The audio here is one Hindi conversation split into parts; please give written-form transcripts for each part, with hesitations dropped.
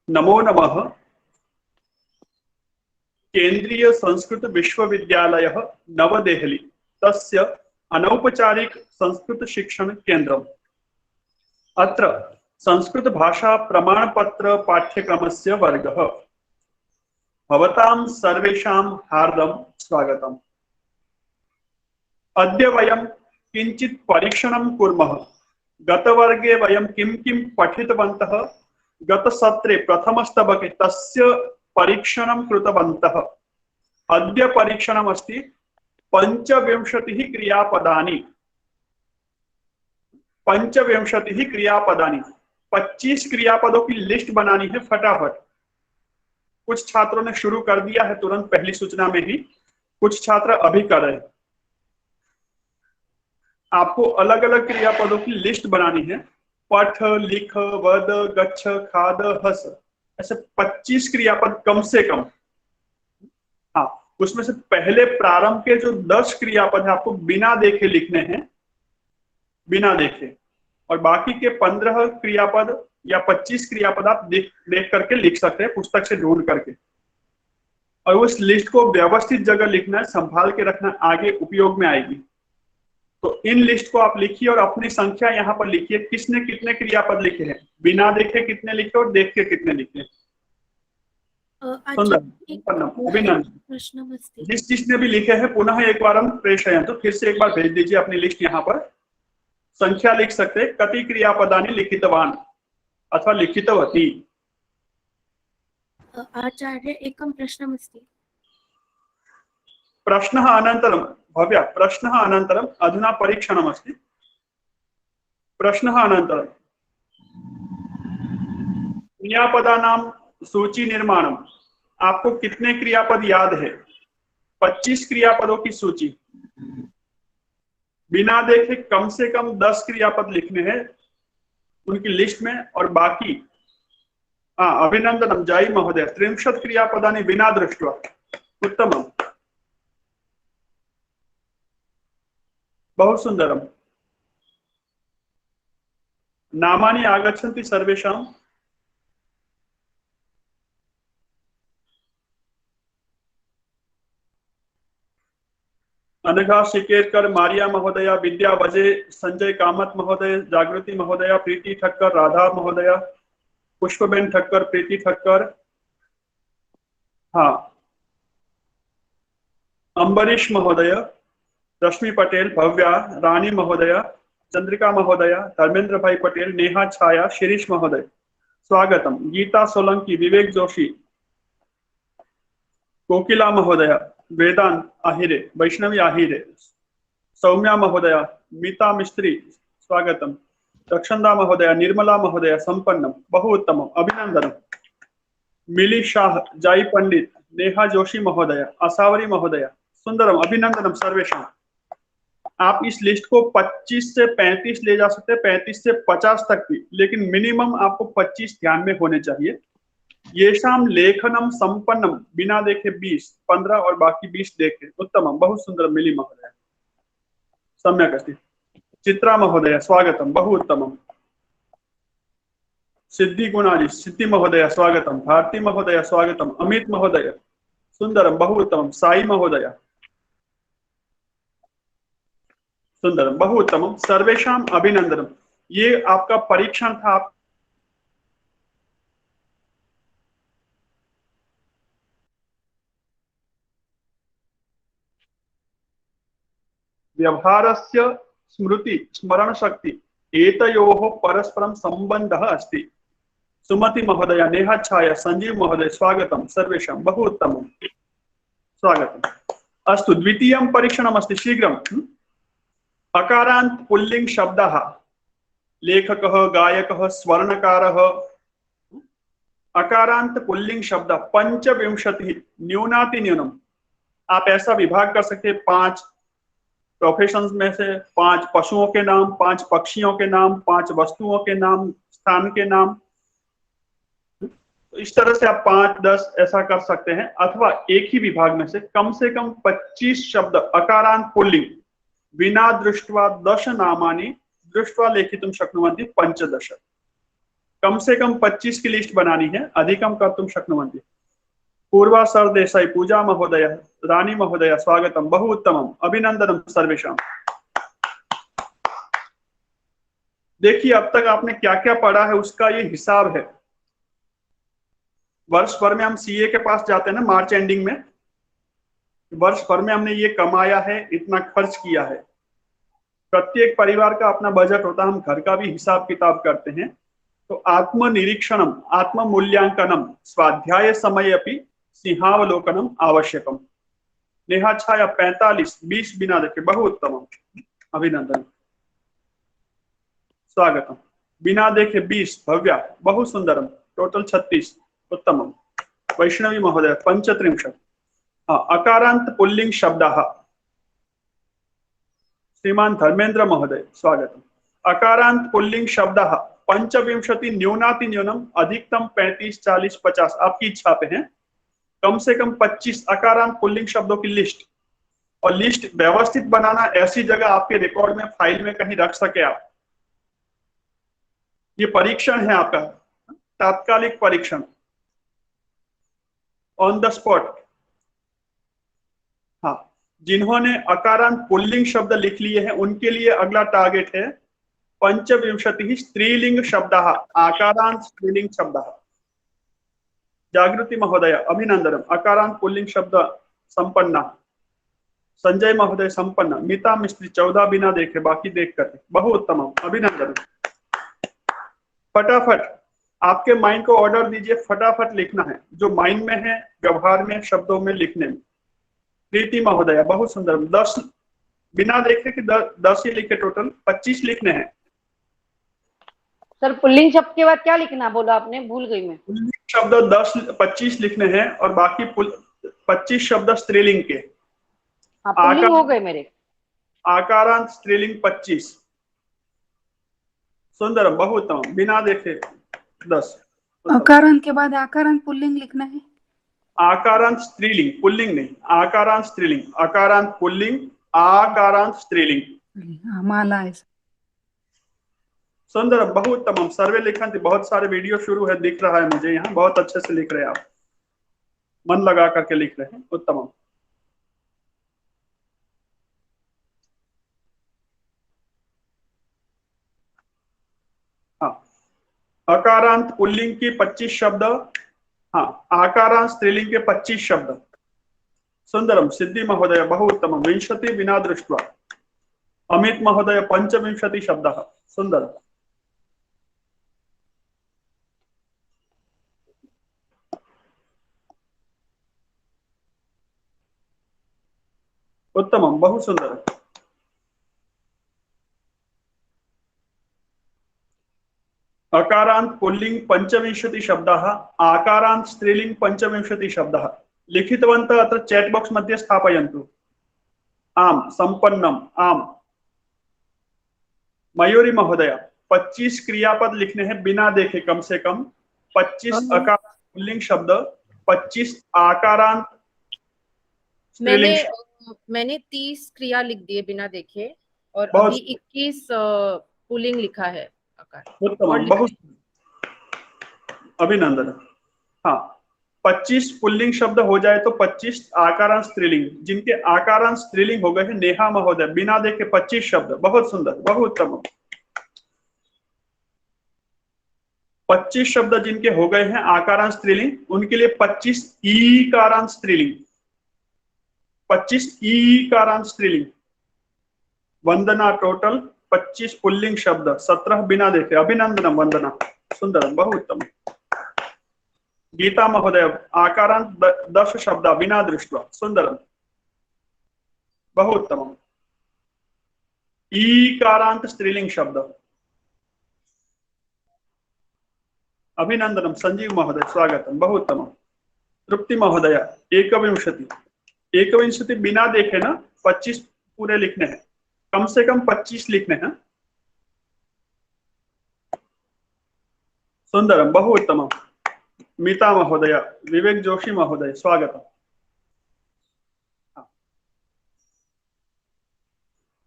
नमो नमः। केंद्रीय संस्कृत विश्वविद्यालयः नवदेहली तस्य अनौपचारिक संस्कृत शिक्षण केंद्रम्। अत्र संस्कृत भाषा प्रमाणपत्र पाठ्यक्रमस्य वर्गः। भवतां सर्वेषां हार्दं स्वागतम्। अद्य वयं किञ्चित् परीक्षणं कुर्मः। गतवर्गे वयं किं पठितवन्तः, गतसत्रे प्रथमस्तबके तस्य परीक्षणं कृतवन्तः। अद्य परीक्षणमस्ति 25 क्रियापदानि। 25 क्रियापदानि, 25 क्रियापदों की लिस्ट बनानी है फटाफट। कुछ छात्रों ने शुरू कर दिया है तुरंत पहली सूचना में ही, कुछ छात्र अभी कर रहे हैं। आपको अलग अलग क्रियापदों की लिस्ट बनानी है। पठ, लिख, वद, गच्छ, खाद, हस, ऐसे 25 क्रियापद कम से कम। हाँ, उसमें से पहले प्रारंभ के जो 10 क्रियापद है आपको बिना देखे लिखने हैं, बिना देखे। और बाकी के 15 क्रियापद या 25 क्रियापद आप देख करके लिख सकते हैं, पुस्तक से ढूंढ करके। और उस लिस्ट को व्यवस्थित जगह लिखना है, संभाल के रखना, आगे उपयोग में आएगी। तो इन लिस्ट को आप लिखिए और अपनी संख्या यहाँ पर लिखिए, किसने कितने क्रियापद लिखे हैं, बिना देखे कितने लिखे और देख के कितने लिखे। सुंदर, अभिनंदन। जिसने भी लिखे हैं पुनः एक बार हम प्रेषयन्तु, तो फिर से एक बार भेज दीजिए अपनी लिस्ट। यहाँ पर संख्या लिख सकते हैं, कति क्रियापदानि लिखितवान् अथवा लिखितवती। आचार्य एकं प्रश्नमस्ति। प्रश्नः अनन्तरं भव्या, प्रश्नः अनन्तरम्। अधुना परीक्षणमस्ति। प्रश्नः अनन्तरं क्रियापदानां सूची निर्माणम्। आपको कितने क्रियापद याद है? 25 क्रियापदों की सूची। बिना देखे कम से कम 10 क्रियापद लिखने हैं उनकी लिस्ट में। और बाकी अभिनंदनम जाई महोदय, 30 क्रियापदानि विना दृष्ट्वा। उत्तमम्, बहु सुंदरम। नामानि आगच्छन्ति सर्वेषाम्। अनघा शिकेरकर, मारिया महोदया, विद्या वजे, संजय कामत महोदय, जागृति महोदया, प्रीति ठक्कर, राधा महोदया, पुष्पबेन ठक्कर, प्रीति ठक्कर, हाँ, अम्बरीश महोदय, रश्मि पटेल, भव्या, रानी महोदया, चंद्रिका महोदया, धर्मेंद्र भाई पटेल, नेहा छाया, शिरीष महोदय, स्वागतम। गीता सोलंकी, विवेक जोशी, कोकिला महोदया, वेदांत आहिरे, वैष्णवी आहिरे, सौम्या महोदया, मीता मिस्त्री, स्वागतम। रक्षंदा महोदया, निर्मला महोदया, संपन्नम, बहु उत्तमम, अभिनंदनम। मिली शाह, जाई पंडित, नेहा जोशी महोदया, असावरी महोदया, सुंदरम, अभिनंदनम सर्वेषां। आप इस लिस्ट को 25 से 35 ले जा सकते हैं, 35 से 50 तक भी, लेकिन मिनिमम आपको 25 ध्यान में होने चाहिए। येषाम लेखनम संपन्नम, बिना देखे 20, 15 और बाकी 20 देखे। उत्तमम, बहुत सुंदर। मिली महोदय, सम्यक् अस्ति। चित्रा महोदय, स्वागतम, बहु उत्तमम। सिद्धि गुणाजी, सिद्धि महोदय, स्वागतम। भारती महोदय, स्वागतम। अमित महोदय, सुंदरम, बहु उत्तमम। साई महोदय, सुंदरम, बहु उत्तमम। सर्वेषाम अभिनंदनम। ये आपका परीक्षण था। आप व्यवहारस्य स्मृति स्मरण शक्ति एतयोः परस्परं संबंधः अस्ति। सुमति महोदय, नेहा छाया, संजीव महोदय, स्वागतम सर्वेषां, बहु उत्तमं, स्वागतम्। अस्तु, द्वितीयं परीक्षणमस्ति, शीघ्रम्। अकारान्त पुल्लिंग शब्दः, लेखकः, गायकः, स्वर्णकारः। अकारांत पुल्लिंग शब्द 25, न्यूनातिन्यूनम। आप ऐसा विभाग कर सकते हैं 5 प्रोफेशंस में से, 5 पशुओं के नाम, 5 पक्षियों के नाम, 5 वस्तुओं के नाम, स्थान के नाम। तो इस तरह से आप 5, 10 ऐसा कर सकते हैं। अथवा एक ही विभाग में से कम 25 शब्द अकारांत पुल्लिंग विना दृष्ट्वा 10 नामानि दृष्ट्वा लेखितुं शक्नुवन्ति 15। कम से कम 25 की लिस्ट बनानी है, अधिकम कर्तुं शक्नुवन्ति। पूर्वा सरदेसाई, पूजा महोदय, रानी महोदय स्वागतम, बहु उत्तमम, अभिनंदनम सर्वेषां। देखिए अब तक आपने क्या क्या पढ़ा है उसका ये हिसाब है। वर्ष भर में हम सीए के पास जाते हैं ना मार्च एंडिंग में, वर्ष भर में हमने ये कमाया है, इतना खर्च किया है। प्रत्येक परिवार का अपना बजट होता है, हम घर का भी हिसाब किताब करते हैं। तो आत्मनिरीक्षणम, आत्म मूल्यांकनम, स्वाध्याय समय अपि सिंहावलोकनम आवश्यकम। नेहा छाया 45, 20 बिना देखे, बहु उत्तमम, अभिनंदन, स्वागतम। बिना देखे 20, भव्या, बहु सुंदरम, टोटल 36, उत्तमम। वैष्णवी महोदय 35। अकारांत पुल्लिंग शब्दाः, श्रीमान धर्मेंद्र महोदय स्वागतम। अकारांत पुल्लिंग शब्दाः 25 न्यूनातिन्यूनम, अधिकतम 35, 40, 50, आपकी इच्छा पे है। कम से कम 25 अकारांत पुल्लिंग शब्दों की लिस्ट, और लिस्ट व्यवस्थित बनाना, ऐसी जगह आपके रिकॉर्ड में, फाइल में कहीं रख सके आप। ये परीक्षण है आपका, तात्कालिक परीक्षण, ऑन द स्पॉट। हाँ, जिन्होंने अकारांत पुल्लिंग शब्द लिख लिए हैं उनके लिए अगला टारगेट है 25 स्त्रीलिंग शब्दाः, आकारांत स्त्रीलिंग शब्दाः। जागृति महोदय अभिनंदनम, अकारांत पुल्लिंग शब्द संपन्ना। संजय महोदय संपन्न। मीता मिस्त्री 14 बिना देखे, बाकी देख कर, बहु उत्तम, अभिनंदन। फटाफट आपके माइंड को ऑर्डर दीजिए, फटाफट लिखना है, जो माइंड में है, व्यवहार में, शब्दों में लिखने में। प्रीति महोदय बहुत सुंदर, 10 बिना देखे कि 10 ही लिखे, टोटल 25 लिखने हैं। सर पुल्लिंग शब्द के बाद क्या लिखना बोला आपने, भूल गई मैं। पुल्लिंग शब्द 25 लिखने हैं, और बाकी 25 शब्द स्त्रीलिंग के। हाँ पुल्लिंग हो गए मेरे। आकारांत स्त्रीलिंग 25, सुंदरम, बहुत उत्तम, बिना देखे 10। अकारांत के बाद आकारांत पुल्लिंग लिखना है। आकारांत स्त्रीलिंग, पुल्लिंग नहीं, आकारांत स्त्रीलिंग, अकारांत पुल्लिंग, आकारांत स्त्रीलिंग। माला है। सुंदरम, बहुत उत्तम, सर्वे लिखन, बहुत सारे वीडियो शुरू है, दिख रहा है मुझे यहाँ, बहुत अच्छे से लिख रहे हैं आप, मन लगा करके लिख रहे हैं, उत्तम। हाँ, अकारांत पुल्लिंग की 25 शब्द, हाँ, आकारांत स्त्रीलिंग के 25 शब्द। सुंदरम, सिद्धि महोदय बहु उत्तम, 20 विना दृष्ट्वा। अमित महोदय 25 शब्दः, सुंदर, उत्तमम, बहु सुंदर। अकारांत पुल्लिंग 25 शब्दाः, आकारांत स्त्रीलिंग 25 शब्दाः। लिखितवन्तः अत्र चैट बॉक्स मध्ये स्थापयन्तु। आम, संपन्नम, आम। मयूरी महोदय 25 क्रियापद लिखने हैं बिना देखे, कम से कम 25 अकारांत पुल्लिंग शब्द, 25 आकारांत स्त्रीलिंग शब्द। मैंने 30 क्रिया लिख दिए बिना देखे, और बहुत अभी 21 पुल्लिंग लिखा है आकार। उत्तम, बहुत अभिनंदन। हाँ, 25 पुल्लिंग शब्द हो जाए तो 25 आकारांत स्त्रीलिंग, जिनके आकारांत स्त्रीलिंग हो गए हैं, नेहा महोदय बिना देखे 25 शब्द, बहुत सुंदर, बहुत उत्तम। 25 शब्द जिनके हो गए हैं आकारांत स्त्रीलिंग, उनके लिए 25 ईकारांत स्त्रीलिंग, 25 ईकारांत स्त्रीलिंग। वंदना टोटल 25 पुल्लिंग शब्द, 17 बिना देखे, अभिनंदनम वंदना, सुंदर, बहुत उत्तम। गीता महोदय आकारांत 10 शब्द बिना दृष्ट्वा, सुंदरम, बहु उत्तमम। ईकारांत स्त्रीलिंग शब्द, अभिनंदनम। संजीव महोदय स्वागतम, बहु उत्तमम। तृप्ति महोदय 21 बिना देखे ना, 25 पूरे लिखने हैं, कम से कम 25 लिखने हैं। सुंदरम, बहु उत्तमम। मीता महोदय, विवेक जोशी महोदय स्वागतम।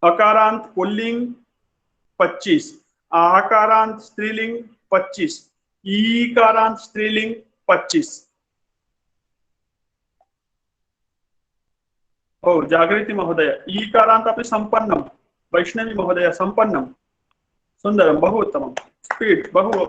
अकारांत पुल्लिंग 25, आकारांत स्त्रीलिंग 25, ईकारांत स्त्रीलिंग 25। हो जागृति महोदय ईकारांत अपि संपन्नम। वैष्णवी महोदय संपन्नम। सुंदरम बहु उत्तमम। स्पीड बहु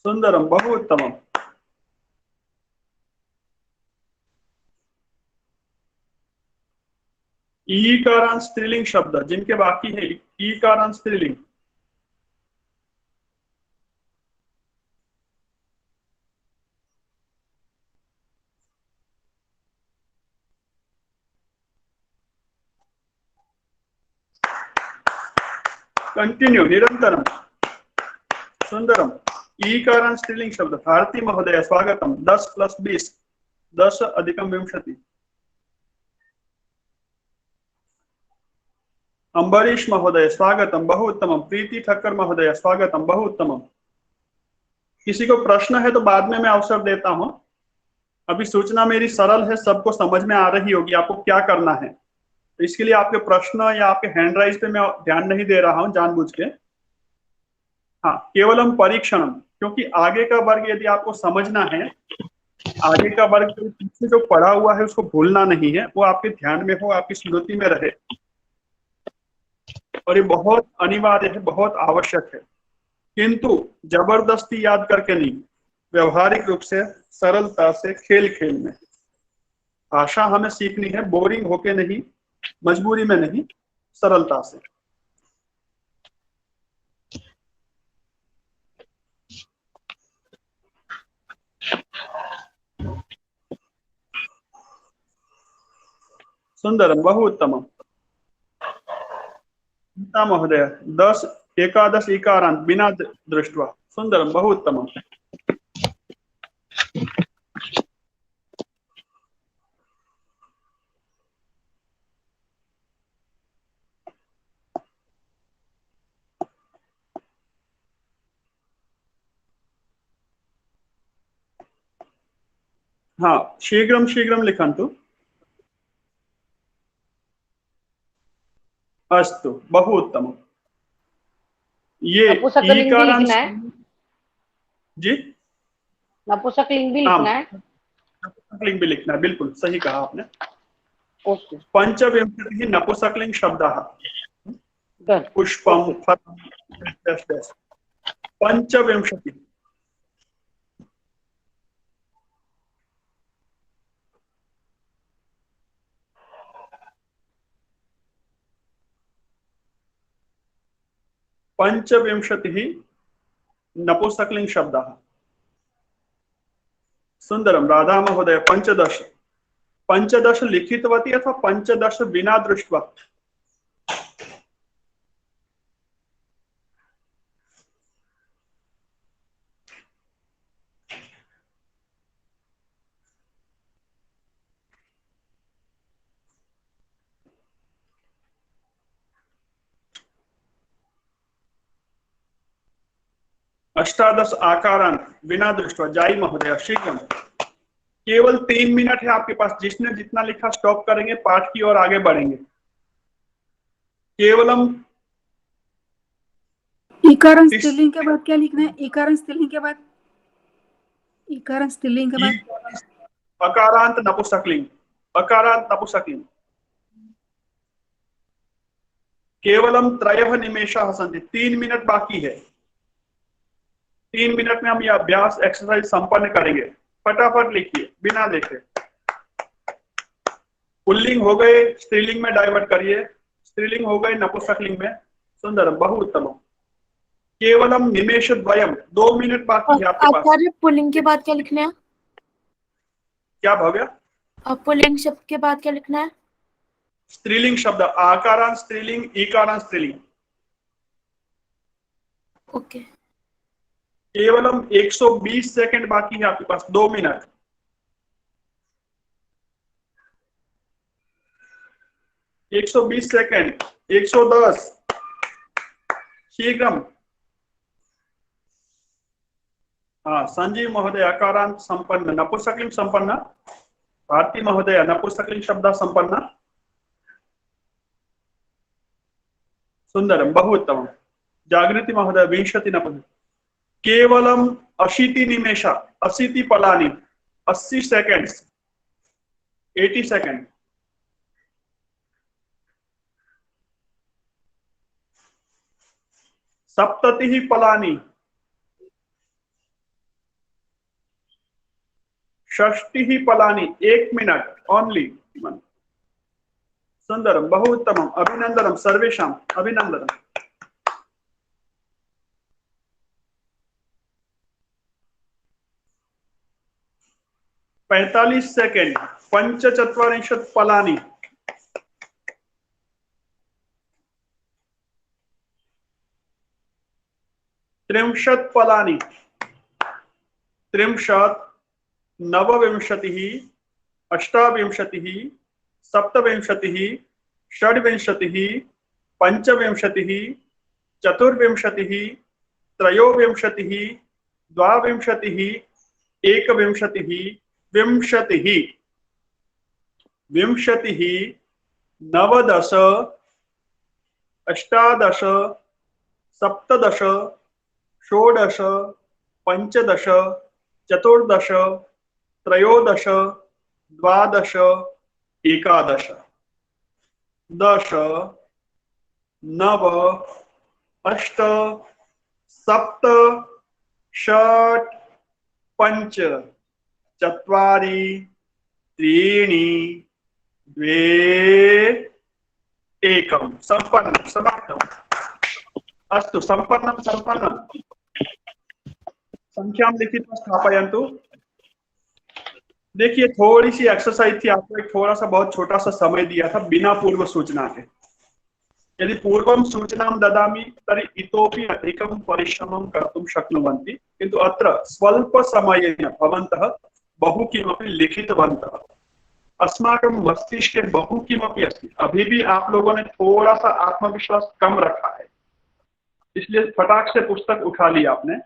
सुंदरम बहु उत्तमम। ईकारांत स्त्रीलिंग शब्द जिनके बाकी है ईकारांत स्त्रीलिंग। कंटिन्यू निरंतरम। सुंदरम। ईकारांत स्त्रीलिंग शब्द भारती महोदय स्वागतम। 10 + 20 10 + 20। अंबरीश महोदय स्वागतम बहु उत्तमम। प्रीति ठक्कर महोदय स्वागतम बहु उत्तमम। किसी को प्रश्न है तो बाद में मैं अवसर देता हूं। अभी सूचना मेरी सरल है, सबको समझ में आ रही होगी आपको क्या करना है, तो इसके लिए आपके प्रश्न या आपके हैंड राइज पे मैं ध्यान नहीं दे रहा हूं जानबूझ के। हाँ केवलम परीक्षणम, क्योंकि आगे का वर्ग यदि आपको समझना है, आगे का वर्ग पीछे जो पढ़ा हुआ है उसको भूलना नहीं है, वो आपके ध्यान में हो, आपकी स्मृति में रहे, और ये बहुत अनिवार्य है, बहुत आवश्यक है। किंतु जबरदस्ती याद करके नहीं, व्यवहारिक रूप से सरलता से खेल खेल में। भाषा हमें सीखनी है बोरिंग होके नहीं, मजबूरी में नहीं, सरलता से। सुंदरम बहु उत्तमम। गीता महोदय 10 11 ईकारांत बिना दृष्ट्वा। सुंदरम बहु उत्तमम। हाँ शीघ्रं शीघ्रं लिखन्तु। अस्तु बहु उत्तमम। ये नपुंसकलिंग भी ईकारांत लिखना है। जी नपुंसकलिंग भी हाँ, लिखना है। नपुंसकलिंग भी लिखना है, बिल्कुल सही कहा आपने। ओके पंचविंशतिः नपुंसकलिंग शब्दाः। डन। पुष्पम फल पंचविंशति। पंचविंशतिः नपुंसकलिंग शब्दाः। सुंदरम राधा महोदय 15 पंचदश लिखितवती अथवा 15 बिना दृष्ट्वा। अष्टादश आकारांत बिना दृष्ट्वा। जाई महोदय शीघ्रम। केवल 3 मिनट है आपके पास, जिसने जितना लिखा स्टॉप करेंगे, पाठ की ओर आगे बढ़ेंगे। केवलम इकारांत स्त्रीलिंग के बाद क्या लिखना है? इकारांत स्त्रीलिंग के बाद, इकारांत स्त्रीलिंग के बाद अकारांत नपुंसकलिंग। अकारांत नपुंसकलिंग। केवलम त्रयः निमेषाः सन्ति। 3 मिनट बाकी है। 3 मिनट में हम ये अभ्यास एक्सरसाइज संपन्न करेंगे। फटाफट लिखिए बिना देखे। पुल्लिंग हो गए स्त्रीलिंग में डाइवर्ट करिए, स्त्रीलिंग हो गए नपुंसकलिंग में। सुंदरम बहु उत्तम। केवलम निमेष द्वयम। 2 मिनट बाकी है आपके पास। आचार्य पुल्लिंग के बाद क्या लिखना है? क्या भव्य? पुल्लिंग शब्द के बाद क्या लिखना है? स्त्रीलिंग शब्द, आकारांत स्त्रीलिंग, ईकारांत स्त्रीलिंग। ओके। केवलम 120 सेकंड बाकी है आपके पास, 2 मिनट। एक 120 सेकंड, 110, शीघ्रम। हाँ, संजीव महोदय अकारांत संपन्न, नपुंसकलिंग संपन्न। भारती महोदय नपुंसकलिंग शब्द संपन्न। सुंदरम, बहु उत्तमम। जागृति महोदय विंशति नपुंसक। केवलम 80 निमेष, 80 पलानि, 80 सेकंड्स, 80 सेकंड। सप्तति पलानि, 60 पलानि, 1 मिनट ओनली। सुंदरम, बहु उत्तमम, अभिनंदनम सर्वेषां, अभिनंदनम। पैंतालीस सेकेंड, पंचचत्वारिंशत् पलानि, 30 पलानि, 30, 29, 28, 27, 28, 25, 24, 23, 22, 21, 20, 20, 19, 18, 17, 16, 15, 14, 13, 12, 11, 10, 9, 8, 7, 6, 5, 4, 3, 2, 1 संपन्न, समाप्तम्। अस्तु, संपन्नं संपन्नं। संख्यां लिखित्वा स्थापयन्तु। देखिए, थोड़ी सी एक्सरसाइज थी, आपको एक थोड़ा सा बहुत छोटा सा समय दिया था बिना पूर्व सूचना के। यदि पूर्वं सूचनां ददामि तर्हि इतोपि अधिकं परिश्रमं कर्तुं शक्नुवन्ति, किन्तु अत्र स्वल्पसमयेन भवन्तः बहु किमपि लिखितवन्तः। अस्माकं मस्तिष्के बहु किमपि अस्ति, अभी भी आप लोगों ने थोड़ा सा आत्मविश्वास कम रखा है, इसलिए फटाक से पुस्तक उठा ली आपने।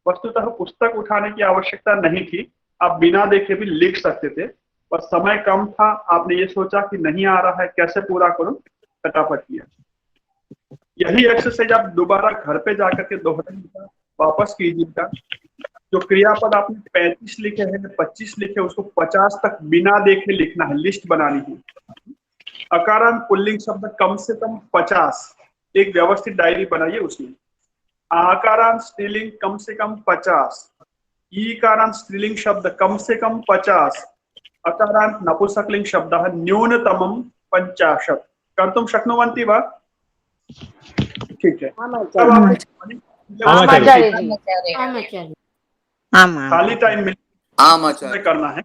वस्तुतः पुस्तक उठाने की आवश्यकता नहीं थी, आप बिना देखे भी लिख सकते थे, पर समय कम था, आपने ये सोचा कि नहीं आ रहा है, कैसे पूरा करूं, फटाफट किया। यही एक्सरसाइज आप दोबारा घर पे जाकर के दोहराइएगा, वापस कीजिएगा। जो क्रियापद आपने 35 लिखे हैं, 25 लिखे, उसको 50 तक बिना देखे लिखना है, लिस्ट बनानी है। अकारांत पुल्लिंग शब्द कम से कम 50, एक व्यवस्थित डायरी बनाइए उसमें। आकारांत स्त्रीलिंग कम से कम 50, ईकारांत स्त्रीलिंग शब्द कम से कम 50, अकारांत नपुंसकलिंग शब्द न्यूनतमं 50 कर्तुं शक्नुवन्ति वा? ठीक है, खाली टाइम में करना है।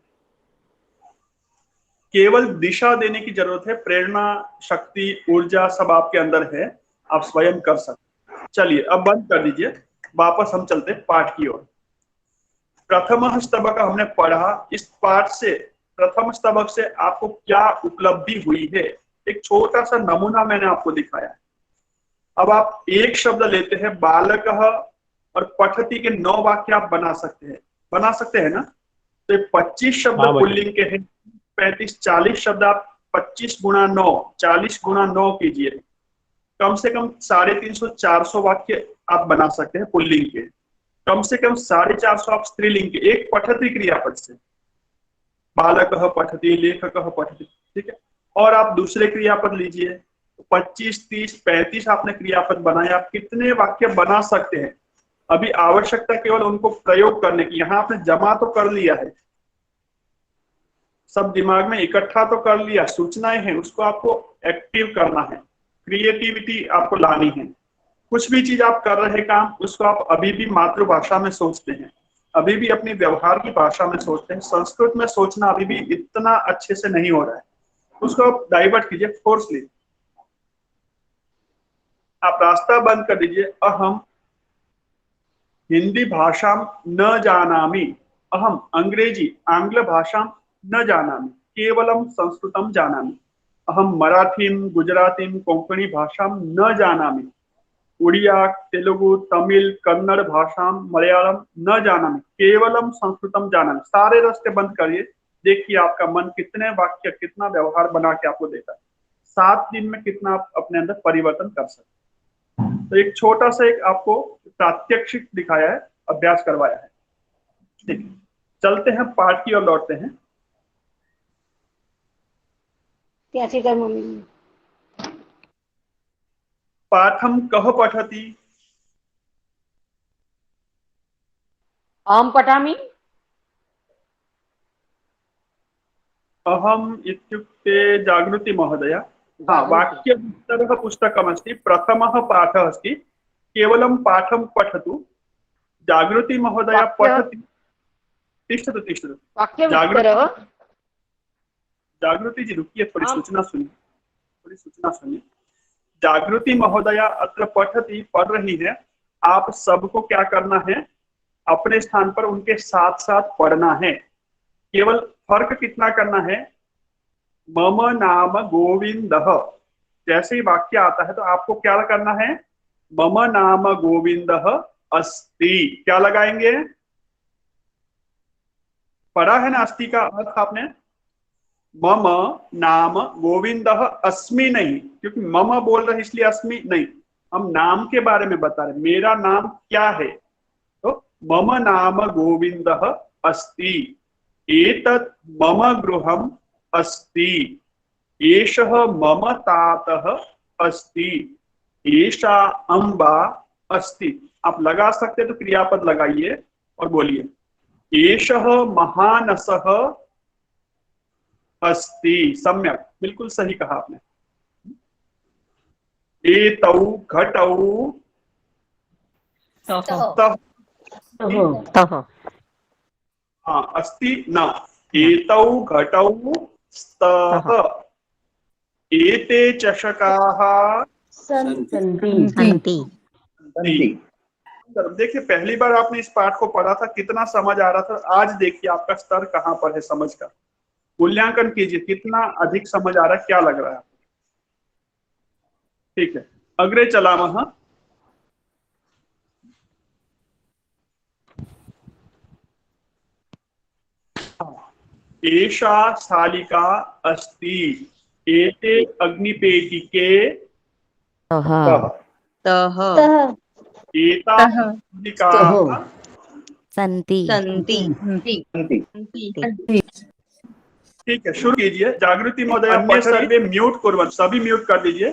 केवल दिशा देने की जरूरत है, प्रेरणा, शक्ति, ऊर्जा सब आपके अंदर है, आप स्वयं कर सकते। चलिए अब बंद कर दीजिए, वापस हम चलते पाठ की ओर। प्रथम स्तबक हमने पढ़ा, इस पाठ से, प्रथम स्तबक से आपको क्या उपलब्धि हुई है, एक छोटा सा नमूना मैंने आपको दिखाया है। अब आप एक शब्द लेते हैं बालकः और पठति के 9 वाक्य आप बना सकते हैं ना। तो 25 शब्द पुल्लिंग के हैं, 35, 40 शब्द आप 25 गुणा 9, 40 गुणा 9 कीजिए, कम से कम 350, 400 वाक्य आप बना सकते हैं पुल्लिंग के। कम से कम 450 आप स्त्रीलिंग के, एक पठति क्रियापद से, बालकः पठति, लेखकः पठति, ठीक है। और आप दूसरे क्रियापद लीजिए, 25, 30, 35 आपने क्रियापद बनाए, आप कितने वाक्य बना सकते हैं। अभी आवश्यकता केवल उनको प्रयोग करने की। यहाँ आपने जमा तो कर लिया है, सब दिमाग में इकट्ठा तो कर लिया, सूचनाएं हैं, उसको आपको एक्टिव करना है, क्रिएटिविटी आपको लानी है। कुछ भी चीज आप कर रहे काम, उसको आप अभी भी मातृभाषा में सोचते हैं, अभी भी अपनी व्यवहार की भाषा में सोचते हैं। संस्कृत में सोचना अभी भी इतना अच्छे से नहीं हो रहा है। उसको आप डाइवर्ट कीजिए फोर्सली। आप रास्ता बंद कर दीजिए। अहम हिंदी भाषा न जानामि, अहम अंग्रेजी आंग्ल भाषा न जानामि, केवलम संस्कृतम जानामि। अहम मराठीं गुजरातीं कोंकणी भाषा न जानामि, उड़िया तेलुगु तमिल कन्नड़ भाषा मलयालम न जानामि, केवलम संस्कृतम जानामि। सारे रास्ते बंद करिए। देखिए आपका मन कितने वाक्य कितना व्यवहार बना के आपको देता है। 7 दिन में कितना आप अपने अंदर परिवर्तन कर सकते हैं। तो एक छोटा सा एक आपको प्रात्यक्षिक दिखाया है, अभ्यास करवाया है। ठीक है, चलते हैं पाठ की ओर लौटते हैं। कैसे कर मम्मी? पाठम कह पठति? अहम पठामि। अहम इत्युक्ते जागृति महोदय। हाँ, जागृति। वाक्यविस्तरः पुस्तकमस्ति, प्रथमः पाठः अस्ति, केवलं पाठं पठतु। जागृति महोदय वाक्य- पठति। तिष्ठतु तिष्ठतु। वाक्यविस्तरः। जागृति जी रुकिए, थोड़ी आम। सूचना सुनिए, थोड़ी सूचना सुनिए। जागृति महोदया अत्र पठति, पढ़ रही है। आप सबको क्या करना है, अपने स्थान पर उनके साथ साथ पढ़ना है। केवल फर्क कितना करना है, मम नाम गोविंदः, जैसे ही वाक्य आता है तो आपको क्या करना है, मम नाम गोविंदः अस्ति, क्या लगाएंगे, पढ़ा है ना अस्ति का अर्थ आपने। मम नाम गोविंदः अस्मि नहीं, क्योंकि मम बोल रहे इसलिए अस्मि नहीं, हम नाम के बारे में बता रहे, मेरा नाम क्या है। तो मम नाम गोविंदः अस्ति, एतत् मम गृहम् अस्ति, एषः मम तातः अस्ति, एषा अम्बा अस्ति। आप लगा सकते तो क्रियापद लगाइए और बोलिए, एषः महानसः अस्ति। सम्यक, बिल्कुल सही कहा आपने। एतौ घटौ स्तः, हाँ अस्ति न, एतौ घटौ स्तः, एते चषकाः सन्ति। देखिए पहली बार आपने इस पाठ को पढ़ा था, कितना समझ आ रहा था। आज देखिए आपका स्तर कहाँ पर है समझ का। मूल्यांकन कीजिए, कितना अधिक समझ आ रहा है, क्या लग रहा है। ठीक है, अग्रे चलामः। एषा शालिका अस्ति, एते अग्निपेटिके तः एताः शालिकाः सन्ति। ठीक है, शुरू कीजिए। जागृति महोदय, अन्य सर्वे म्यूट कुर्वन्तु, सभी म्यूट कर दीजिए।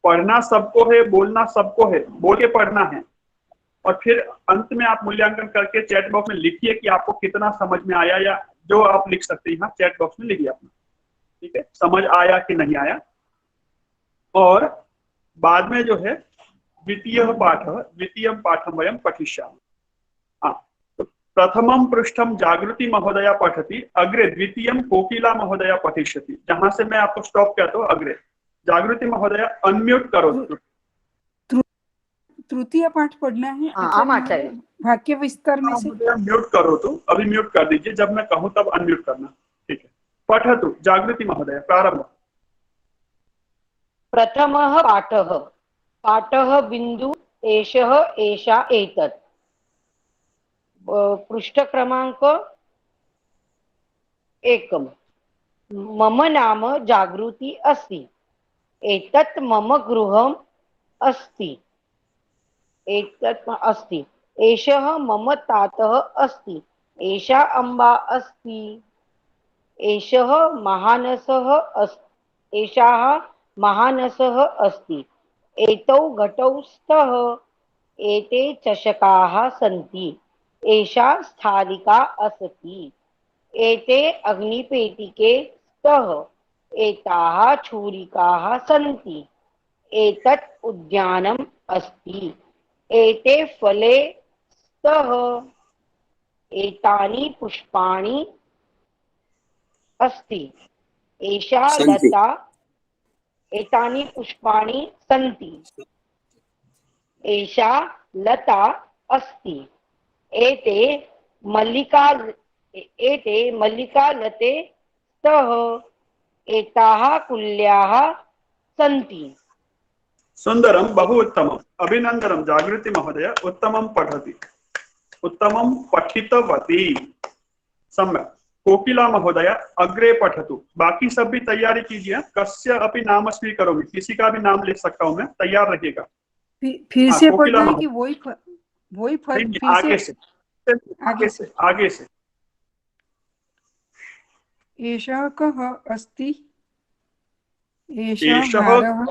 पढ़ना सबको है, बोलना सबको है, बोल के पढ़ना है। और फिर अंत में आप मूल्यांकन करके चैट बॉक्स में लिखिए कि आपको कितना समझ में आया, या जो आप लिख सकते हैं यहाँ चैट बॉक्स में लिखिए अपना। ठीक है, समझ आया कि नहीं आया। और बाद में जो है द्वितीयं पाठं वयं पठिष्यामः। हाँ, तो प्रथमं पृष्ठं जागृति महोदया पठति, अग्रे द्वितीयं कोकिला महोदया पठिष्यति। जहां से मैं आपको स्टॉप करता हूँ, अग्रे जागृति महोदया अनम्यूट करो। तृतीय पाठ पढ़ना है। हाँ, आचार्य। वाक्य विस्तार में से म्यूट करो, तो अभी म्यूट कर दीजिए, जब मैं कहूं तब अनम्यूट करना। ठीक है, पठतु जागृति महोदय, प्रारंभ। प्रथमः पाठः। पाठः बिंदु एषः एषा एतत्। पृष्ठ क्रमांक 1। मम नाम जागृति अस्ति, एतत् मम गृहम् अस्ति, एतत् अस्ति, एषः मम तातः अस्ति, एषा अम्बा अस्ति, एषः महानसः अस्ति, एषाः महानसः अस्ति, एतौ घटौ स्तः, एते चषकाः सन्ति, एषा स्थालिका अस्ति, एते अग्निपेटिके स्तः, एताः छुरिकाः सन्ति, एतत् उद्यानम् अस्ति, एते फले स्तः, एतानि पुष्पाणि अस्ति, एषा सन्ति। लता, एतानि पुष्पाणि सन्ति, एषा लता अस्ति, एते मल्लिकालते स्तः, एताः कुल्याः सन्ति। सुंदरम, बहु उत्तमम, अभिनंदनम जागृति महोदय, उत्तमम पठति, उत्तमम पठितवती, सम्यक। कोकिला महोदय अग्रे पठतु। बाकी सब भी तैयारी कीजिए। कस्य अपि नाम स्वीकरोमि, किसी का भी नाम लिख सकता हूं मैं, तैयार रहिएगा। फिर हाँ, से कोकिला पढ़ना है महोदय। कि वही नहीं, फिर आगे से से आगे से। एषः कः अस्ति, एषः एषः, हारः,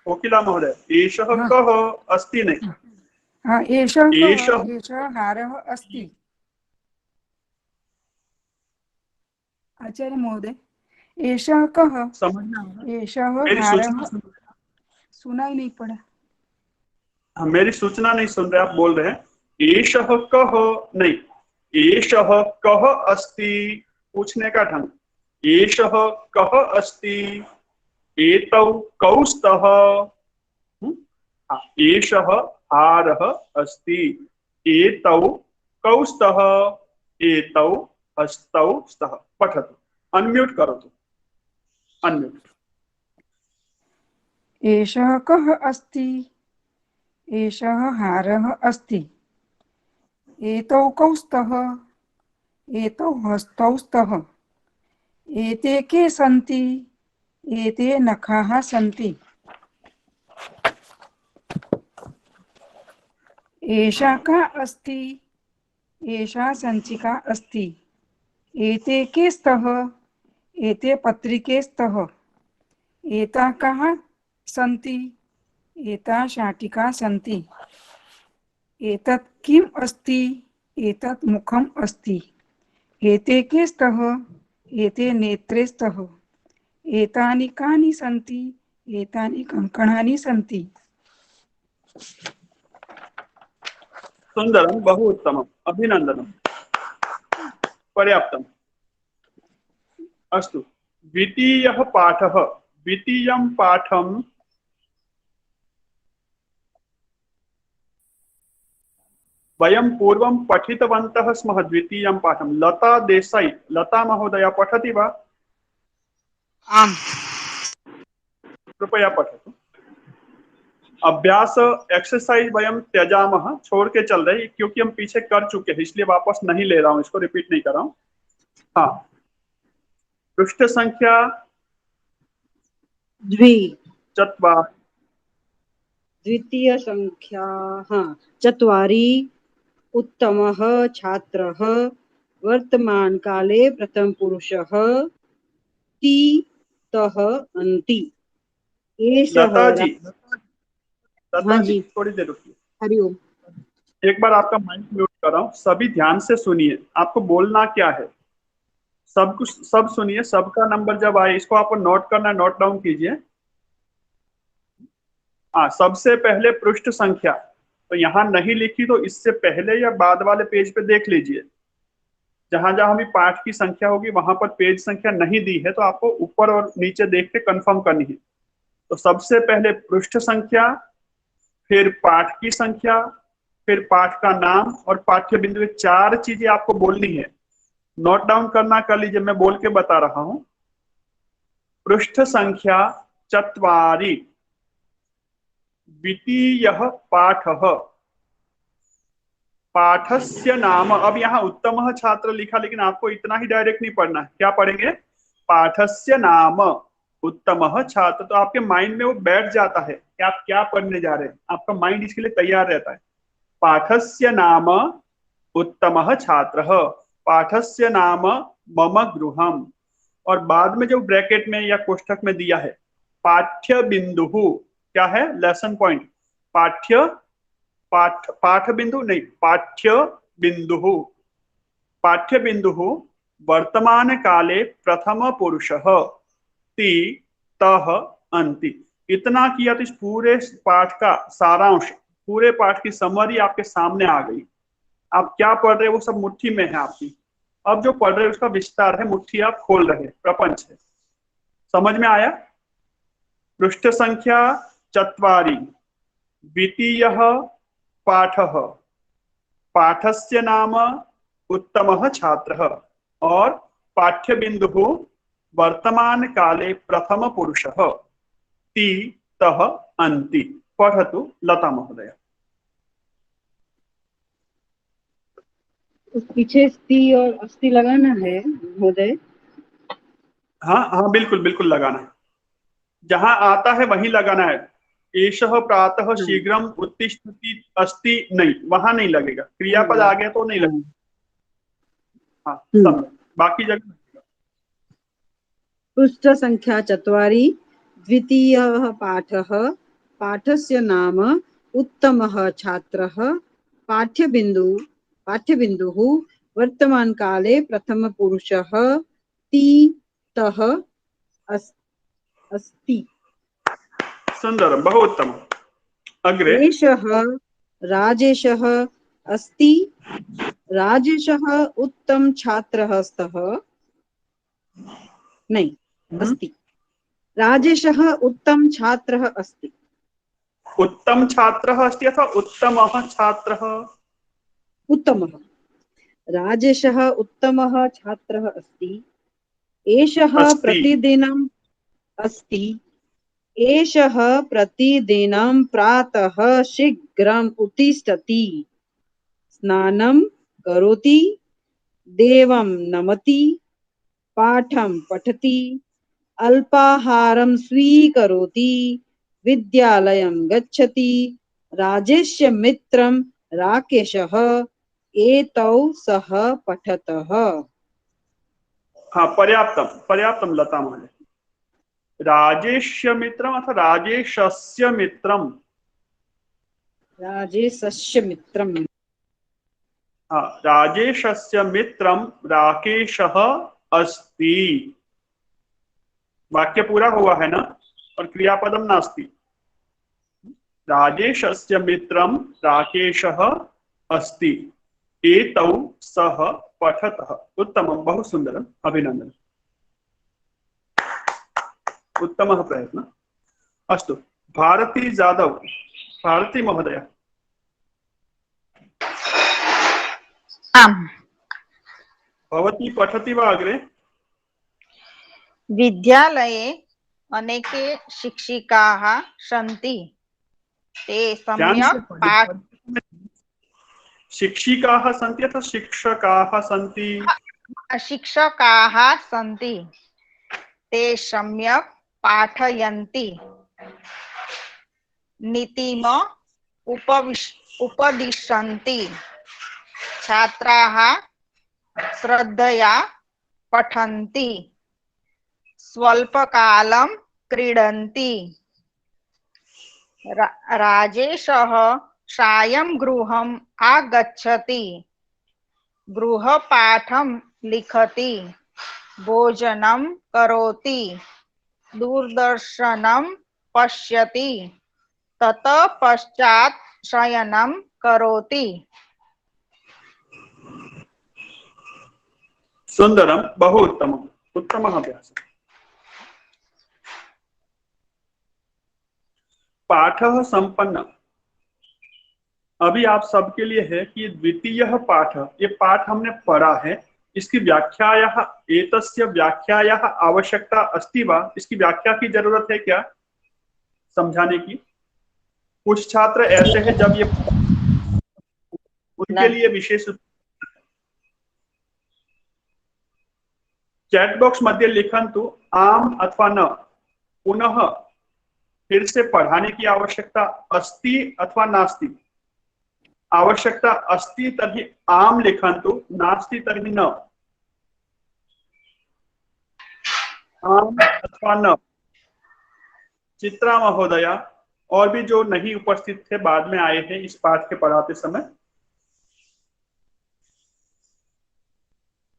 कोकिला महोदय, एषः हाँ। कः अस्ति नहीं, हाँ, एषः कः, एषः। एषः हारः अस्ति। आचार्य महोदय, एषः कः, समझना, एषः मेरी हारः, सूचना सुन, सुना ही नहीं पड़ा। हाँ, मेरी सूचना नहीं सुन रहे, आप बोल रहे हैं एषः कः नहीं, एषः कः अस्ति, पूछने का ढंग। एषः कः अस्ति, एतौ कौ स्तः, हाँ, एषः हारः अस्ति, एतौ कौ स्तः, एतौ हस्तौ स्तः। पठतु, अनम्यूट करोतु, अनम्यूट। एषः कः अस्ति, एषः हारः अस्ति, एतौ कौ स्तः, एतौ हस्तौ स्तः, एते के सन्ति, एते नखाः सन्ति, एषा का अस्ति, एषा सञ्चिका अस्ति, एते के स्तः, एते पत्रिके स्तः, एता काः सन्ति, एता शाटिका सन्ति, एतत् किम् अस्ति, एतत् मुखम् अस्ति, एते के स्तः, एते नेत्रे स्तः, एतानि कानि सन्ति, एतानि कङ्कणानि सन्ति। सुंदरम, बहु उत्तमम, अभिनंदनम, पर्याप्तम। अस्तु, द्वितीयः पाठः, द्वितीयं पाठं वयं पूर्वं पठितवन्तः स्मः। द्वितीयं पाठं लता देसाई, लता महोदया पठति वा? आम्। कृपया पठतु। अभ्यास एक्सरसाइज वयं त्यजामः, छोड़ के चल रहे क्योंकि हम पीछे कर चुके हैं, इसलिए वापस नहीं ले रहा हूं, इसको रिपीट नहीं कर रहा हूं। हाँ, पृष्ठ संख्या द्वितीय संख्या, हाँ, चत्वारि। उत्तमः छात्रः, वर्तमान काले प्रथम पुरुषः, ति तः अन्ति। लता जी, लता हाँ जी, जी, थोड़ी देर रुकिए। हरिओम। एक बार आपका माइक म्यूट कर रहा हूं, सभी ध्यान से सुनिए। आपको बोलना क्या है, सब कुछ सब सुनिए। सबका नंबर जब आए, इसको आपको नोट करना, नोट डाउन कीजिए। हाँ, सबसे पहले पृष्ठ संख्या, तो यहाँ नहीं लिखी तो इससे पहले या बाद वाले पेज पे देख लीजिए। जहां जहां भी पाठ की संख्या होगी वहां पर पेज संख्या नहीं दी है, तो आपको ऊपर और नीचे देख के कंफर्म करनी है। तो सबसे पहले पृष्ठ संख्या, फिर पाठ की संख्या, फिर पाठ का नाम और पाठ्य बिंदु, 4 चीजें आपको बोलनी है। नोट डाउन करना कर लीजिए, मैं बोल के बता रहा हूं। पृष्ठ संख्या चत्वारि, द्वितीयः पाठः, पाठस्य नाम। अब यहाँ उत्तमः छात्र लिखा, लेकिन आपको इतना ही डायरेक्ट नहीं पढ़ना है। क्या पढ़ेंगे? पाठस्य नाम उत्तमः छात्र। तो आपके माइंड में वो बैठ जाता है कि आप क्या पढ़ने जा रहे हैं, आपका माइंड इसके लिए तैयार रहता है। पाठस्य नाम उत्तमः छात्रः, पाठस्य नाम मम गृहम्, और बाद में जो ब्रैकेट में या कोष्ठक में दिया है पाठ्य बिंदु, क्या है? Lesson point. पाठ बिंदु नहीं, पाठ्य बिंदु। पाठ्य बिंदु वर्तमान काले प्रथम पुरुषः, ति तः अन्ति। इतना किया तो इस पूरे पाठ का सारांश, पूरे पाठ की समरी आपके सामने आ गई। आप क्या पढ़ रहे हो वो सब मुट्ठी में है आपकी। अब जो पढ़ रहे हैं उसका विस्तार है, मुट्ठी आप खोल रहे हैं, प्रपंच है। समझ में आया? पृष्ठ संख्या 4 द्वितीयः पाठः, पाठस्य नाम उत्तमः छात्रः और पाठ्य बिंदु वर्तमान काले प्रथम पुरुषः ति तः अन्ति। पठतु लता महोदय। उस पीछे स्ति और अस्ति लगाना है महोदय। हाँ हाँ, बिल्कुल बिल्कुल लगाना है, जहां आता है वहीं लगाना है। एषः प्रातः शीघ्रम उत्तिष्ठति अस्ति नहीं, वहां नहीं लगेगा। क्रियापद आ गया तो नहीं लगेगा। हाँ, सब बाकी जगह। पृष्ठ संख्या 4 द्वितीयः पाठः, पाठस्य नाम उत्तमः छात्रः, पाठ्यबिन्दुः वर्तमानकाले प्रथमपुरुषः ति तः अस्ति। सुंदरम, बहु उत्तम। अग्रे। एषः राजेशः अस्ति, राजेशः उत्तम छात्रः स्तः। नहीं, अस्ति। राजेशः उत्तम छात्रः अस्ति। उत्तम छात्रः अस्ति अथवा उत्तमः छात्रः? उत्तमः। राजेशः उत्तमः छात्रः अस्ति। एषः प्रतिदिनम् अस्ति, एषः प्रतिदिनं प्रातः शीघ्रम् उत्तिष्ठति, स्नानं करोति, देवं नमति, पाठं पठति, अल्पाहारं स्वीकरोति, विद्यालयं गच्छति। राजेशस्य मित्रं राकेशः, एतौ सह पठतः। हाँ, पर्याप्तम पर्याप्तम लता महोदय। राजेशस्य मित्रम अथवा राजेशस्य मित्रम? राजेशस्य मित्रं। हाँ, राजेशस्य मित्रम राकेशः अस्ति। वाक्य पूरा हुआ है ना? और क्रियापदम नास्ति। राजेशस्य मित्रम राकेशः अस्ति, एतौ सह पठतः। उत्तमं, बहु सुंदरम, अभिनंदनम्। उत्तमः प्रयत्नः। अस्तु, भारती जादव, भारती महोदय। आम्। भवती पठति वा अग्रे? विद्यालये अनेके शिक्षिकाः सन्ति, ते सम्यक् पाठ। शिक्षिकाः सन्ति अथवा शिक्षकाः सन्ति? शिक्षकाः सन्ति, ते सम्यक् पाठयन्ति, नीतिम् उपदिशन्ति, छात्राः श्रद्धया पठन्ति, स्वल्पकालं क्रीडन्ति। राजेशः सायं गृहम् आगच्छति, गृहपाठं लिखति, भोजनं करोति, दूरदर्शनं पश्यति, ततः पश्चात् शयनं करोति। सुंदरम, बहु उत्तमम्, उत्तमः अभ्यासः। पाठः संपन्न। अभी आप सबके लिए है कि द्वितीय पाठ, ये पाठ हमने पढ़ा है, इसकी व्याख्यायाः, एतस्य व्याख्यायाः आवश्यकता अस्ति वा? इसकी व्याख्या की जरूरत है क्या समझाने की? कुछ छात्र ऐसे हैं जब ये उनके लिए विशेष। चैट बॉक्स मध्ये लिखन्तु आम अथवा न। पुनः फिर से पढ़ाने की आवश्यकता अस्ति अथवा नास्ति? आवश्यकता अस्ति तर्हि आम लिखन्तु, नास्ति तर्हि न। आम अथवा न। चित्रा महोदया और भी जो नहीं उपस्थित थे, बाद में आए हैं इस पाठ के पढ़ाते समय।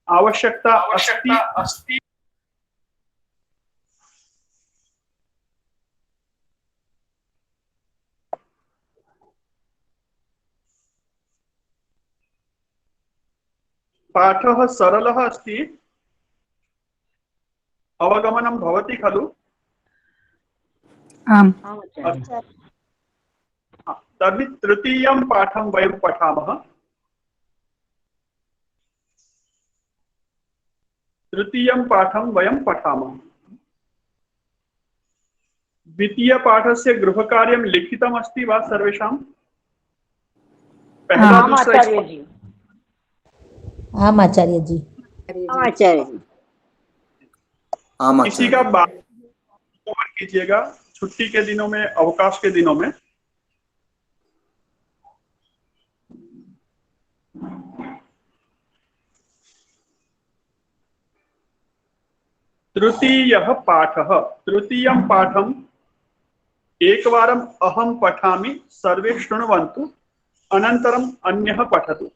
आवश्यकता अस्ति पाठः सरलः अस्ति, अवगमनं भवति खलु? आम् तर्हि तृतीयं पाठं वयं पठामः। तृतीयं पाठं वयं पठामः। द्वितीयपाठस्य गृहकार्यं लिखितमस्ति वा सर्वेषां? पहला आम दूसरा आचार्य जी। आम आचार्य जी। आचार्य जी। किसी का बात कवर कीजिएगा छुट्टी के दिनों में, अवकाश के दिनों में। तृतीयः पाठः, तृतीयं पाठम् एकवारम् अहं पठामि, सर्वे शृण्वन्तु, अनन्तरम् अन्यः पठतु।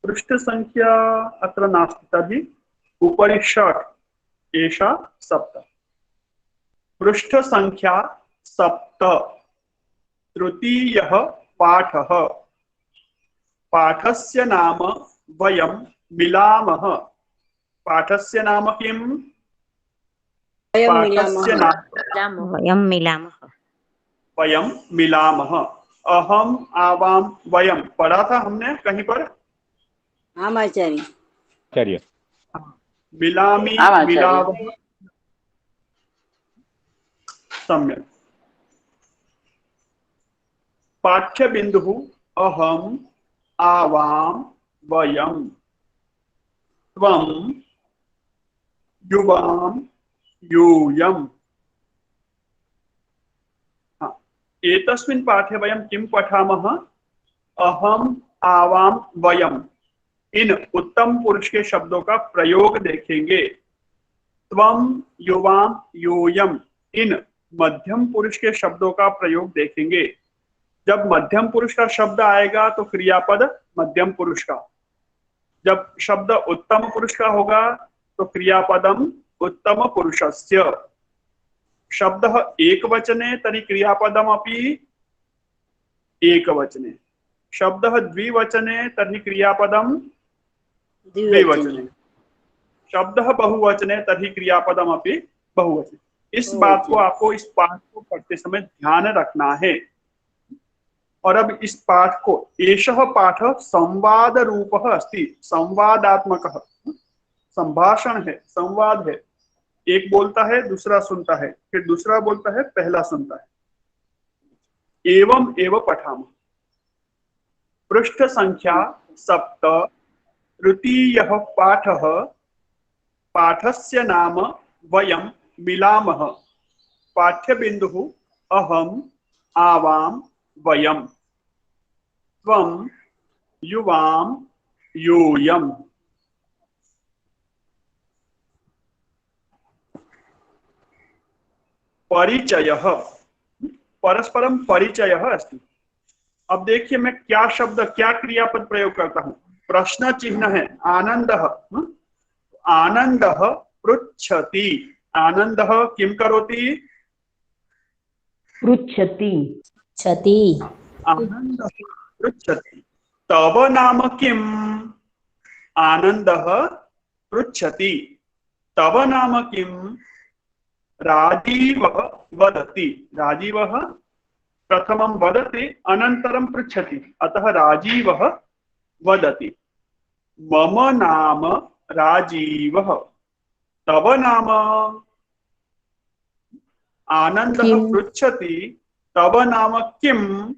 पृष्ठसङ्ख्या अत्र नास्ति, तर्हि उपरि षट्, एषा 7। पृष्ठसङ्ख्या 7, तृतीयः पाठः। पाठस्य नाम वयं मिलामः। पाठस्य नाम किम्? पाठस्य नाम वयं मिलामः। वयं मिलामः। अहम, आवाम, वयम पढ़ा था हमने कहीं पर? आम आचार्य। मिलामि, मिलावः। सम्यक्। पाठ्यबिन्दुः अहम, आवाम, वयम, त्वं, युवां, यूयम्। एतस्मिन् पाठे वयं किं पठामः? अहम, आवाम, वयम, इन उत्तम पुरुष के शब्दों का प्रयोग देखेंगे। त्वं, युवां, यूयम्, इन मध्यम पुरुष के शब्दों का प्रयोग देखेंगे। जब मध्यम पुरुष का शब्द आएगा तो क्रियापद मध्यम पुरुष का, जब शब्द उत्तम पुरुष का होगा तो क्रियापदम उत्तम पुरुषस्य। शब्दः एकवचने तर्हि क्रियापदम् अपि एकवचने, शब्दः द्विवचने तर्हि क्रियापदम् द्विवचने, शब्दः बहुवचने तर्हि क्रियापदम् अपि बहुवचने। इस बात को आपको इस पाठ को पढ़ते समय ध्यान रखना है। और अब इस पाठ को, एषः पाठ संवाद रूपः अस्ति, संवादात्मकः, संभाषण है, संवाद है। एक बोलता है, दूसरा सुनता है, फिर दूसरा बोलता है, पहला सुनता है। एवं एव पठामः। पृष्ठ संख्या 7, तृतीयः पाठः। पाठस्य नाम वयं मिलामः। पाठ्यबिन्दुः अहम्, आवां, वयं, त्वं, युवां, यूयम्। परिचयः, परस्परम परिचयः अस्ति। अब देखिए मैं क्या शब्द, क्या क्रियापद प्रयोग करता हूं। प्रश्न चिन्ह है, आनंदः। आनंदः पृच्छति। आनंदः किं करोति? पृच्छति। छति। आनंदः पृच्छति। तव नाम किम्? आनंदः पृच्छति। तव नाम किम्? राजीवः वदति। राजीवः प्रथमं वदति, अनन्तरं पृच्छति, अतः राजीवः वदति। मम नाम राजीवः। तव नाम? आनन्दः पृच्छति, तव नाम किम्?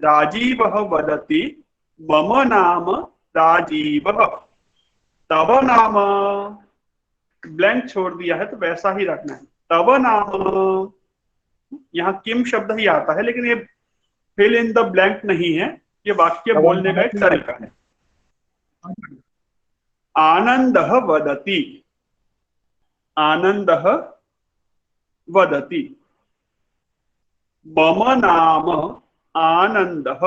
राजीवः वदति, मम नाम राजीवः। तव नाम, ब्लैंक छोड़ दिया है तो वैसा ही रखना है। तव नाम, यहाँ किम शब्द ही आता है, लेकिन ये फिल इन द ब्लैंक नहीं है, ये वाक्य बोलने का एक तरीका है। आनंदः वदति। आनंदः वदति। मम नाम आनंदः।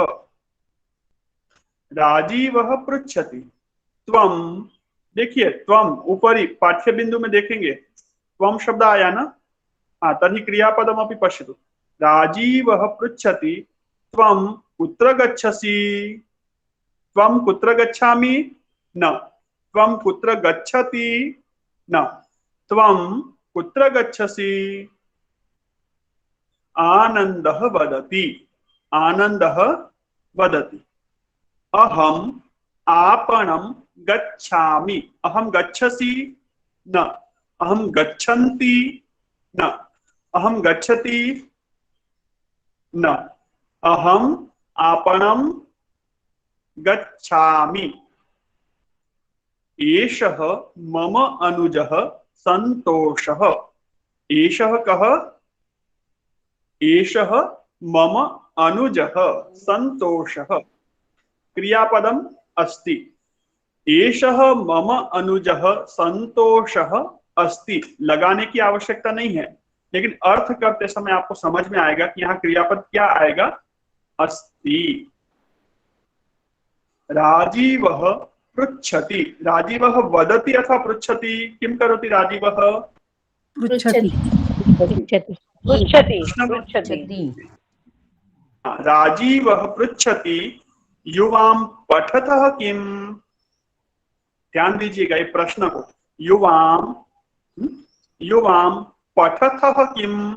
राजीवः पृच्छति। त्वं, देखिए त्वं ऊपरी पाठ्य बिंदु में देखेंगे, त्वं शब्द आया ना। हाँ, तर्हि क्रियापदम अपि पश्यतु। राजीवः पृच्छति, त्वं कुत्र गच्छसि? त्वं कुत्र गच्छामि न, त्वं कुत्र गच्छति न, त्वं कुत्र गच्छसि। आनन्दः वदति, आनन्दः वदति। अहम् आपणं गच्छामि, अहं गच्छसि न, अहं गच्छन्ति न, अहं गच्छति न, अहम् आपणं गच्छामि। एषः मम अनुजः सन्तोषः। एषः कः? एषः मम अनुजः सन्तोषः। क्रियापदम् अस्ति। एषः मम अनुजः सन्तोषः अस्ति, लगाने की आवश्यकता नहीं है, लेकिन अर्थ करते समय आपको समझ में आएगा कि यहाँ क्रियापद क्या आएगा, अस्ति। राजीवः पृच्छति, राजीवः वदति अथवा पृच्छति, किं करोति राजीवः? पृच्छति। पृच्छति पृच्छति। राजीवः पृच्छति युवां पठतः किम्। ध्यान दीजिएगा ये प्रश्न को, युवां पठतः किम्।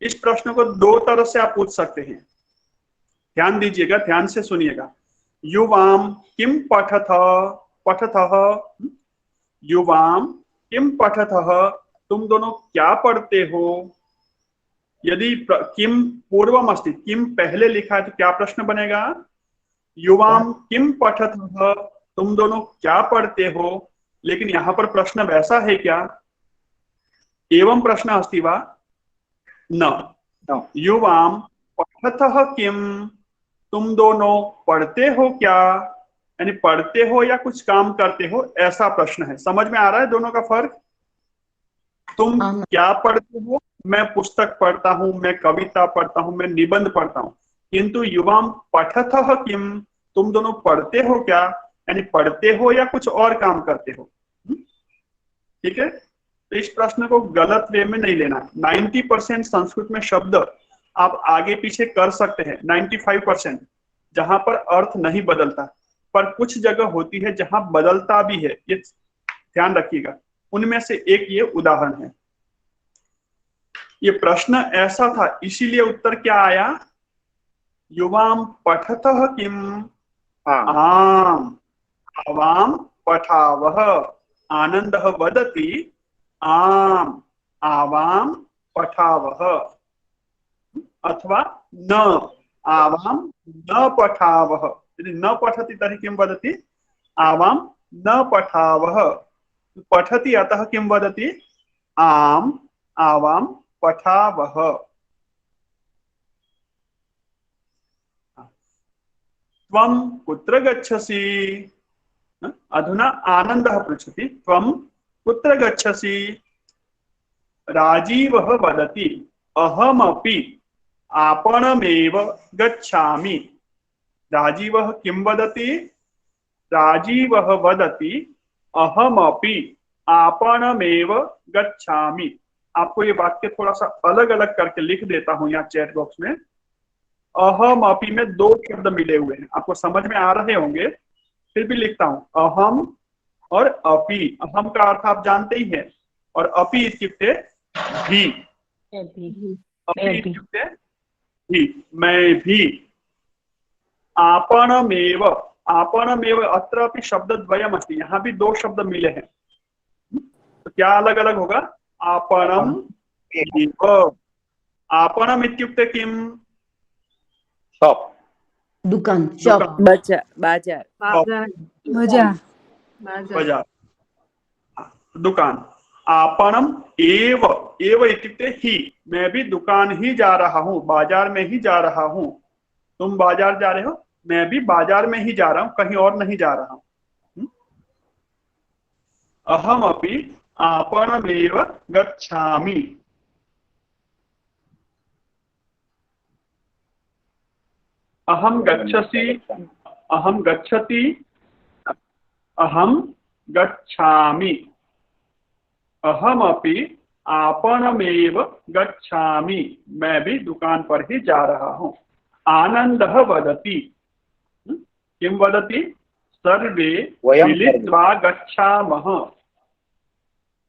इस प्रश्न को दो तरह से आप पूछ सकते हैं। ध्यान दीजिएगा, ध्यान से सुनिएगा। युवां किम पठतः, युवां किम पठतः, तुम दोनों क्या पढ़ते हो। यदि किम पूर्वम अस्ति, किम पहले लिखा है तो क्या प्रश्न बनेगा? युवां किम पठतः, तुम दोनों क्या पढ़ते हो। लेकिन यहां पर प्रश्न वैसा है क्या? एवं प्रश्न अस्ति वा? न। युवां पठतः किम, तुम दोनों पढ़ते हो क्या, यानी पढ़ते हो या कुछ काम करते हो, ऐसा प्रश्न है। समझ में आ रहा है दोनों का फर्क? तुम क्या पढ़ते हो? मैं पुस्तक पढ़ता हूं, मैं कविता पढ़ता हूं, मैं निबंध पढ़ता हूं। किंतु युवां पठतः किम, तुम दोनों पढ़ते हो क्या, यानी पढ़ते हो या कुछ और काम करते हो। ठीक है, तो इस प्रश्न को गलत वे में नहीं लेना। 90% संस्कृत में शब्द आप आगे पीछे कर सकते हैं, 95% जहां पर अर्थ नहीं बदलता, पर कुछ जगह होती है जहां बदलता भी है, ये ध्यान रखिएगा। उनमें से एक ये उदाहरण है। ये प्रश्न ऐसा था, इसीलिए उत्तर क्या आया? युवां पठतः किम आम, आवाम पठावः। आनंदः वदति आम, आवाम पठावः। अथवा न, आवाम न पठावः। यदि न पठति तर्हि किं वदति? आवाम न पठावः। पठति अतः किं वदति? आम, आवाम पठावः। त्वं कुत्र गच्छसि? अधुना आनन्दः पृच्छति, त्वं कुत्र गच्छसि? राजीवः वदति अहमपि आपणमेव गच्छामि। राजीवः किं वदति? राजीवः वदति अहमपि आपणमेव गच्छामि। आपको ये वाक्य थोड़ा सा अलग अलग करके लिख देता हूं यहाँ चैट बॉक्स में। अहमपि में दो शब्द मिले हुए हैं, आपको समझ में आ रहे होंगे, फिर भी लिखता हूं। अहम और अपि। अहम का अर्थ आप जानते ही हैं, और अपि इत्युक्ते भी। अपि इत्युक्ते भी, मैं भी। आपणमेव, आपणमेव अत्र अपि शब्दद्वयम् अस्ति, यहाँ भी दो शब्द मिले हैं, तो क्या अलग अलग होगा? आपणम एव। आपणम इत्युक्ते किम? शॉप, दुकान, शॉप, बाजार, बाजार, बाजार, बाजार, दुकान। आपणम एव, एव इत्युक्ते ही, मैं भी दुकान ही जा रहा हूँ, बाजार में ही जा रहा हूँ। तुम बाजार जा रहे हो, मैं भी बाजार में ही जा रहा हूँ, कहीं और नहीं जा रहा हूँ। अहमपि आपणमेव गच्छामि। अहम गच्छसि, अहम गच्छति, अहम गच्छामि। अहमपि आपणमेव गच्छामि, मैं भी दुकान पर ही जा रहा हूं। आनंदः वदति, किं वदति? सर्वे वयं मिलित्वा गच्छामः।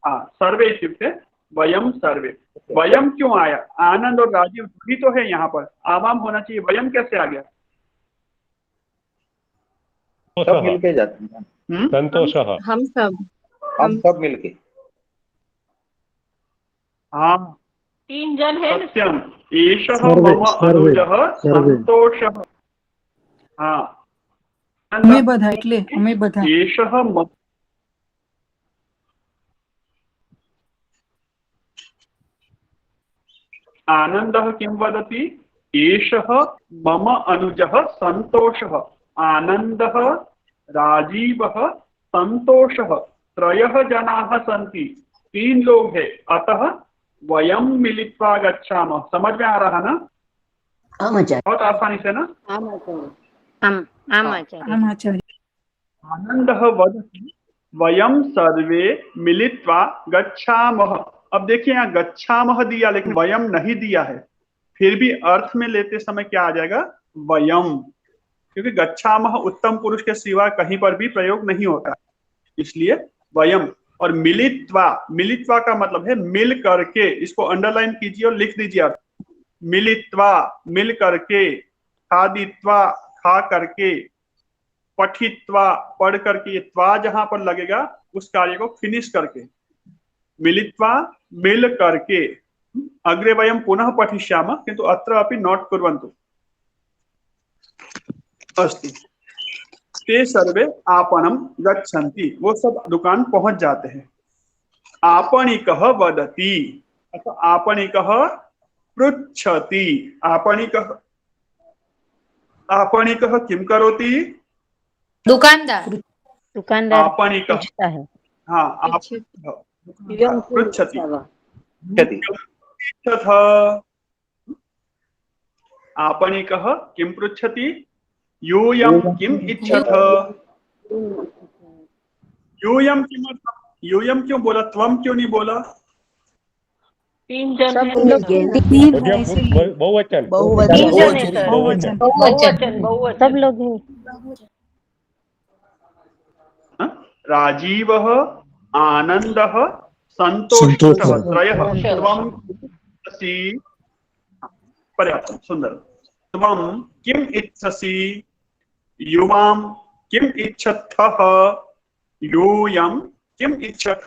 सर्वे इत्युक्ते वयम सर्वे। वयम क्यों आया? आनंद और राजीव भी तो है यहाँ पर, आवाम होना चाहिए, वयम कैसे आ गया? सब मिलके जाते हैं। संतोषः। हम सब मिलके। हाँ, 3 जन है। सत्यम। एषः मम अनुजः संतोषः। हाँ, અમે બધા એટલે અમે બધા एषः मम आनंदः किं वदति? एषः मम अनुजः संतोषः। आनंदः, राजीवः, संतोषः, 3 जनाः सन्ति, 3 लोग हैं, अतः वयम मिलित्वा गच्छामः। समझ में आ रहा ना? बहुत आसानी से ना? આમ આચાર્ય आनंदः वदति वयम सर्वे मिलित्वा गच्छामः। अब देखिए यहाँ गच्छामः दिया लेकिन वयम नहीं दिया है, फिर भी अर्थ में लेते समय क्या आ जाएगा? वयम, क्योंकि गच्छामः उत्तम पुरुष के सिवा कहीं पर भी प्रयोग नहीं होता, इसलिए वयम। और मिलित्वा, मिलित्वा का मतलब है मिल करके। इसको अंडरलाइन कीजिए और लिख दीजिए आप। मिलित्वा, मिल करके। खादित्वा, खा करके। पठित्वा, पढ़ करके। ये त्वा जहां पर लगेगा उस कार्य को फिनिश करके। मिलित्वा, मिल करके। अग्रे वयम पुनः पठिष्यामः किंतु अत्र अपि नोट कुर्वन्तु। अस्तु। ते सर्वे आपणं गच्छन्ति, वो सब दुकान पहुंच जाते हैं। आपणिकः वदति, अथवा आपणिकः पृच्छति। आपणिकः किं करोति? दुकानदार आपणिकः, पूछता है। हाँ, पृच्छति। आपणिकः किं पृच्छति? यूयं किम् इच्छथ? यूयं किमर्थं? यूयं क्यों बोला? त्वं क्यों नहीं बोला? 3 जन है। तीन है इसीलिए बहुवचन। बहुवचन सब लोग हैं। राजीवः, आनंदः, संतोषः, 3। त्वं इच्छसि। पर्याप्तं, सुंदर। त्वं किम् इच्छसि? युवां किम् इच्छथः? यूयं किम् इच्छथ?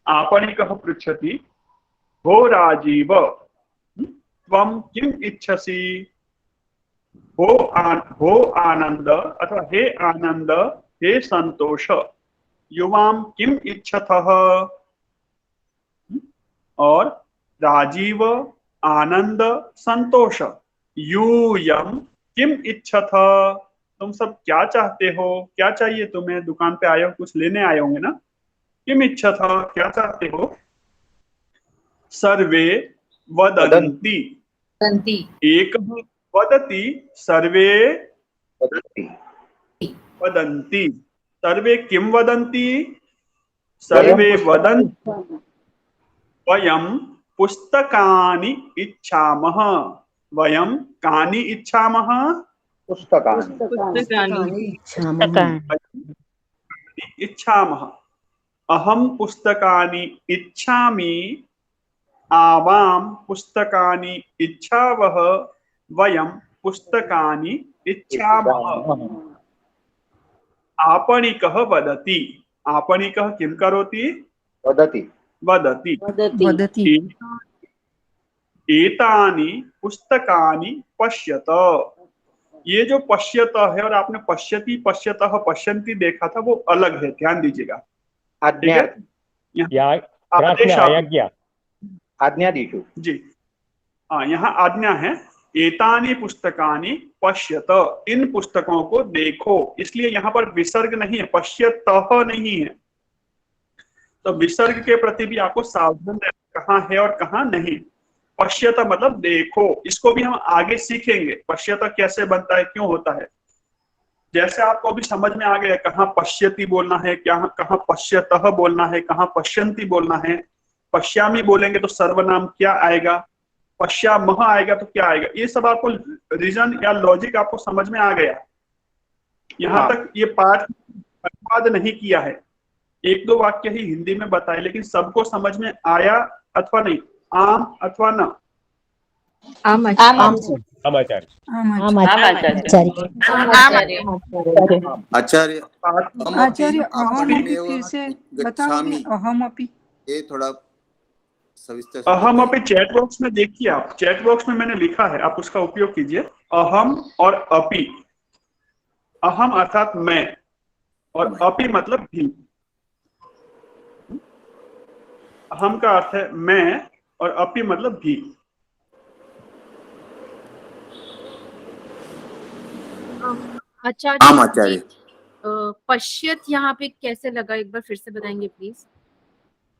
आपणिकः पृच्छति, भो राजीव त्वं किम् इच्छसि? भो आनंद अथवा हे आनंद, हे संतोष, युवां किम् इच्छथः? और राजीव, आनंद, संतोष, यूयं किम् इच्छथ? तुम सब क्या चाहते हो? क्या चाहिए तुम्हें? दुकान पे आए हो, कुछ लेने आए होंगे ना? किम् इच्छथ, क्या चाहते हो? सर्वे वदन्ति। एकः वदति, सर्वे वदन्ति। सर्वे किं वदन्ति? सर्वे वदन्ति वयं पुस्तकानि इच्छामः। वयं कानि इच्छामः? पुस्तकानि। इच्छामः। अहं पुस्तकानि इच्छामि, आवां पुस्तकानि इच्छावः, वयं पुस्तकानि इच्छामः। आपणिकः वदति। आपणिकः किं करोति? वदति। एतानि पुस्तकानि पश्यत। ये जो पश्यत है और आपने पश्यति, पश्यतः, पश्यन्ति देखा था, वो अलग है, ध्यान दीजिएगा। आज्ञा दीजिए जी। यहाँ आज्ञा है, एतानि पुस्तकानि पश्यत, इन पुस्तकों को देखो। इसलिए यहाँ पर विसर्ग नहीं है, पश्यतः नहीं है। तो विसर्ग के प्रति भी आपको सावधान रहना, कहाँ है और कहाँ नहीं। पश्यत मतलब देखो। इसको भी हम आगे सीखेंगे, पश्यत कैसे बनता है, क्यों होता है। जैसे आपको अभी समझ में आ गया कहाँ पश्यति बोलना है, क्या कहाँ पश्यतः बोलना है, कहाँ पश्यन्ति बोलना है। पश्यामी बोलेंगे तो सर्वनाम क्या आएगा? पश्यामह आएगा तो क्या आएगा, ये सब आपको रीजन या लॉजिक आपको समझ में आ गया। यहाँ तक ये पाठ अनुवाद नहीं किया है, एक दो वाक्य ही हिंदी में बताए, लेकिन सबको समझ में आया अथवा नहीं, आम अथवा न? आचार्य आचार्य आचार्य अहमपि फिर से बताओगे? अहमपि ये थोड़ा सविस्तर। अहम अपनी चैट बॉक्स में देखिए, आप चैट बॉक्स में मैंने लिखा है, आप उसका उपयोग कीजिए। अहम और अपि, अहम अर्थात मैं और अपि मतलब भी। अहम का अर्थ है मैं और अपि मतलब भी। आचार्य जी, पश्यत यहाँ पे कैसे लगा, एक बार फिर से बताएंगे प्लीज?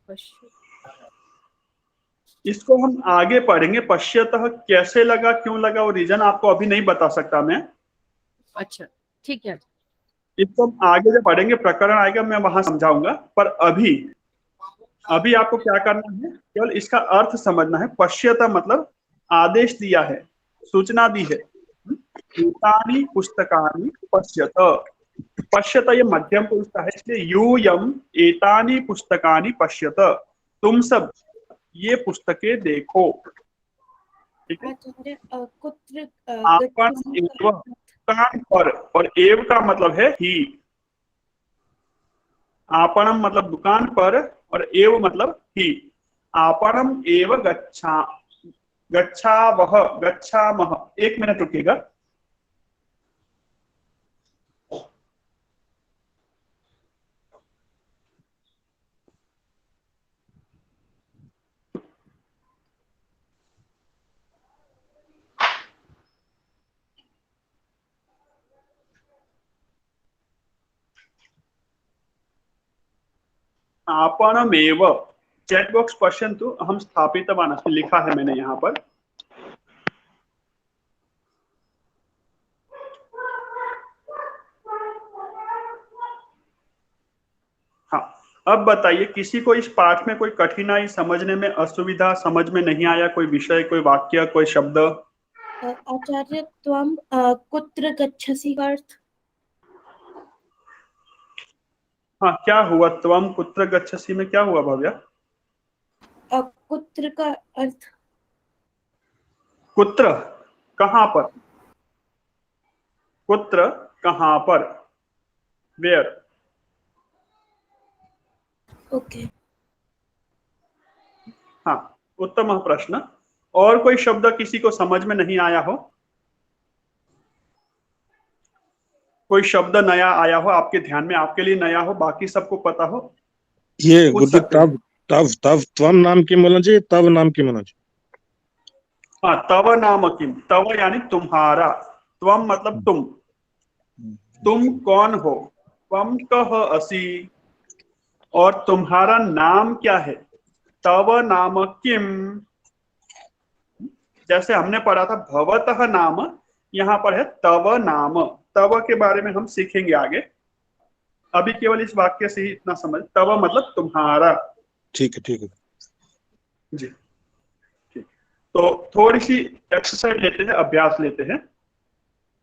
पश्यत इसको हम आगे पढ़ेंगे। पश्यतः कैसे लगा, क्यों लगा, वो रीजन आपको अभी नहीं बता सकता मैं। अच्छा ठीक है, इसको हम आगे जब पढ़ेंगे, प्रकरण आएगा, मैं वहां समझाऊंगा। पर अभी आपको क्या करना है, केवल इसका अर्थ समझना है। पश्यतः मतलब आदेश दिया है, सूचना दी है। एतानि पुस्तकानि पश्यत, पश्यत ये मध्यम पुरुष है, इसलिए यूयम एतानि पुस्तकानि पश्यत, तुम सब ये पुस्तकें देखो। ठीक है। आपन एव दुकान पर, और एव का मतलब है ही। आपणम मतलब दुकान पर और एव मतलब ही। आपणम एव गच्छावह, गच्छामह। एक मिनट रुकिएगा। आपणमेव, चैट बॉक्स पश्यन्तु, अहं स्थापितवान् अस्मि, लिखा है मैंने यहाँ पर। हाँ, अब बताइए, किसी को इस पाठ में कोई कठिनाई, समझने में असुविधा, समझ में नहीं आया, कोई विषय, कोई वाक्य, कोई शब्द? आचार्य त्वं कुत्र गच्छसि का अर्थ? हाँ, क्या हुआ? त्वं कुत्र गच्छसि में क्या हुआ भव्या? कुत्र का अर्थ? कुत्र कहाँ पर? कुत्र कहाँ पर? वेयर? ओके। हाँ, उत्तम प्रश्न। और कोई शब्द किसी को समझ में नहीं आया हो? कोई शब्द नया आया हो आपके ध्यान में, आपके लिए नया हो, बाकी सबको पता हो? ये गुरुजी तव त्वम नाम की बोलना चाहिए, तव नाम की बोलना चाहिए? हाँ, तव नाम किम, तव यानी तुम्हारा, त्वम मतलब तुम कौन हो, त्वम कह असि, और तुम्हारा नाम क्या है, तव नाम किम। जैसे हमने पढ़ा था भवतः नाम, यहाँ पर है तव नाम। तव के बारे में हम सीखेंगे आगे, अभी केवल इस वाक्य से ही इतना समझ। तव मतलब तुम्हारा। ठीक है जी, ठीक। तो थोड़ी सी एक्सरसाइज लेते हैं, अभ्यास लेते हैं।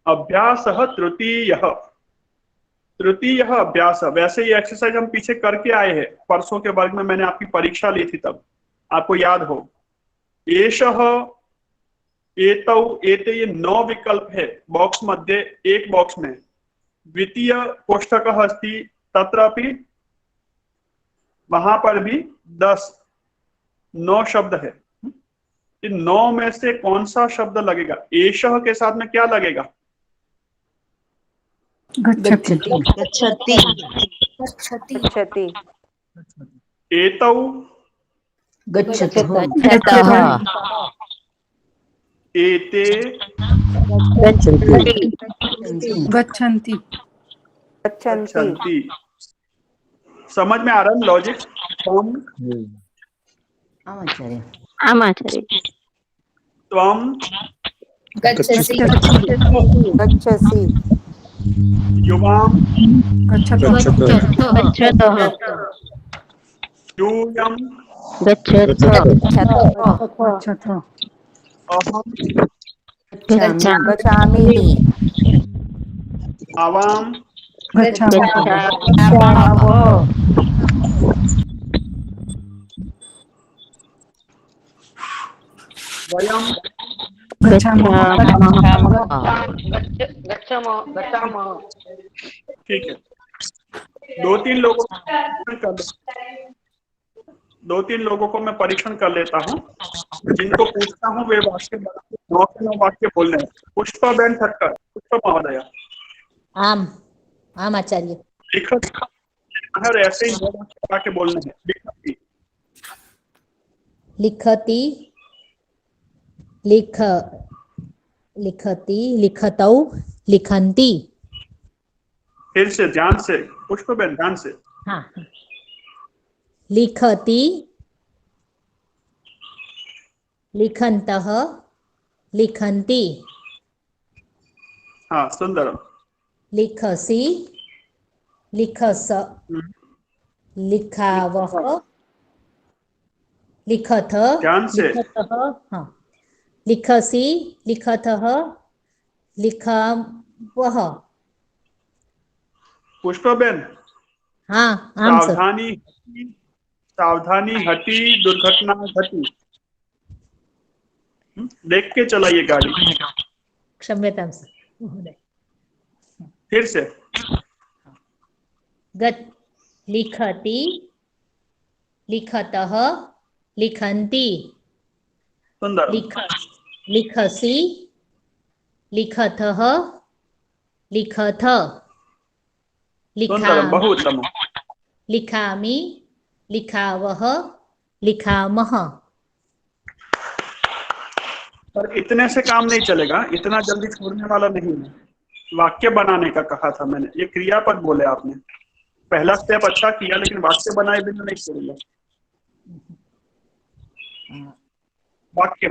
अभ्यास तृतीय अभ्यास। वैसे ये एक्सरसाइज हम पीछे करके आए हैं, परसों के वर्ग में मैंने आपकी परीक्षा ली थी, तब आपको याद हो। एषः, एतौ, एते, ये 9 विकल्प है बॉक्स मध्ये, एक बॉक्स में। द्वितीय कोष्ठकः अस्ति, तत्रापि, वहां पर भी 9 शब्द है। इन 9 में से कौन सा शब्द लगेगा? एषः के साथ में क्या लगेगा? गच्छति। एतौ, गच्छतः, एते, गच्छन्ति। गच्छन्ति। समझ में आ रहा है लॉजिक? त्वं गच्छसि, युवां, गच्छतः। यूयं, गच्छतः। अहम गच्छामि आवाम वयम गच्छामः। ठीक है। दो तीन लोगों को मैं परीक्षण कर लेता हूँ। जिनको पूछता हूँ वे वाक्य 9 से 9 वाक्य बोलने हैं। पुष्पाबेन ठक्कर, पुष्पा महोदया। आम आम आचार्य। लिखत हर ऐसे ही 9 वाक्य बना के बोलने हैं। लिखति लिख लिखति लिखतौ लिखन्ति। फिर से ध्यान से पुष्पाबेन, ध्यान से। हाँ लिखति लिखन्तः लिखन्ति। हाँ सुंदरम। लिखसि लिखस लिखावः लिखथ ध्यान से। लिखतः। हाँ लिखसि लिखतः लिखावः। पुष्पाबेन हाँ आम सर। सावधानी हटी दुर्घटना घटी। देख के चलाइए गाड़ी। क्षम्यतां सर महोदय। फिर से लिखति लिखतः लिखन्ति। सुंदर। लिखसि लिखतः लिखथ। सुंदर, बहु उत्तम। लिखामि लिखावः लिखामः। पर इतने से काम नहीं चलेगा, इतना जल्दी छोड़ने वाला नहीं है। वाक्य बनाने का कहा था मैंने, ये क्रियापद बोले आपने। पहला स्टेप अच्छा किया, लेकिन वाक्य बनाए बिना नहीं छोड़ेगा। वाक्य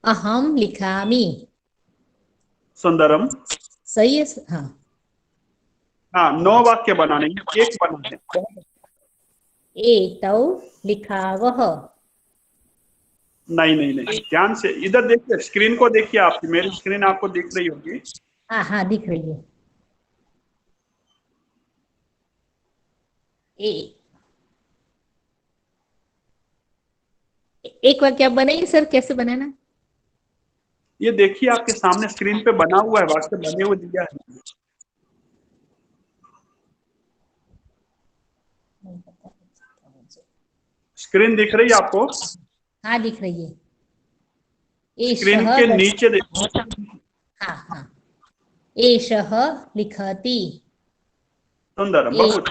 अहम लिखामि। सुंदरम। सही है। हाँ हाँ 9 वाक्य बनाने, एक बनाने। एतौ लिखावः। नहीं नहीं नहीं, ध्यान से इधर देखिए, स्क्रीन को देखिए। आपकी मेरी स्क्रीन आपको दिख रही होगी। हाँ हाँ दिख रही है। एक वाक्य आप बनाइए सर, कैसे बनाना? ये देखिए आपके सामने स्क्रीन पे बना हुआ है, वाक्य बने हुए दिया है। स्क्रीन दिख रही है आपको? हाँ दिख रही है। स्क्रीन के नीचे देखो। हाँ हाँ एषः लिखति। सुंदर, बहुत।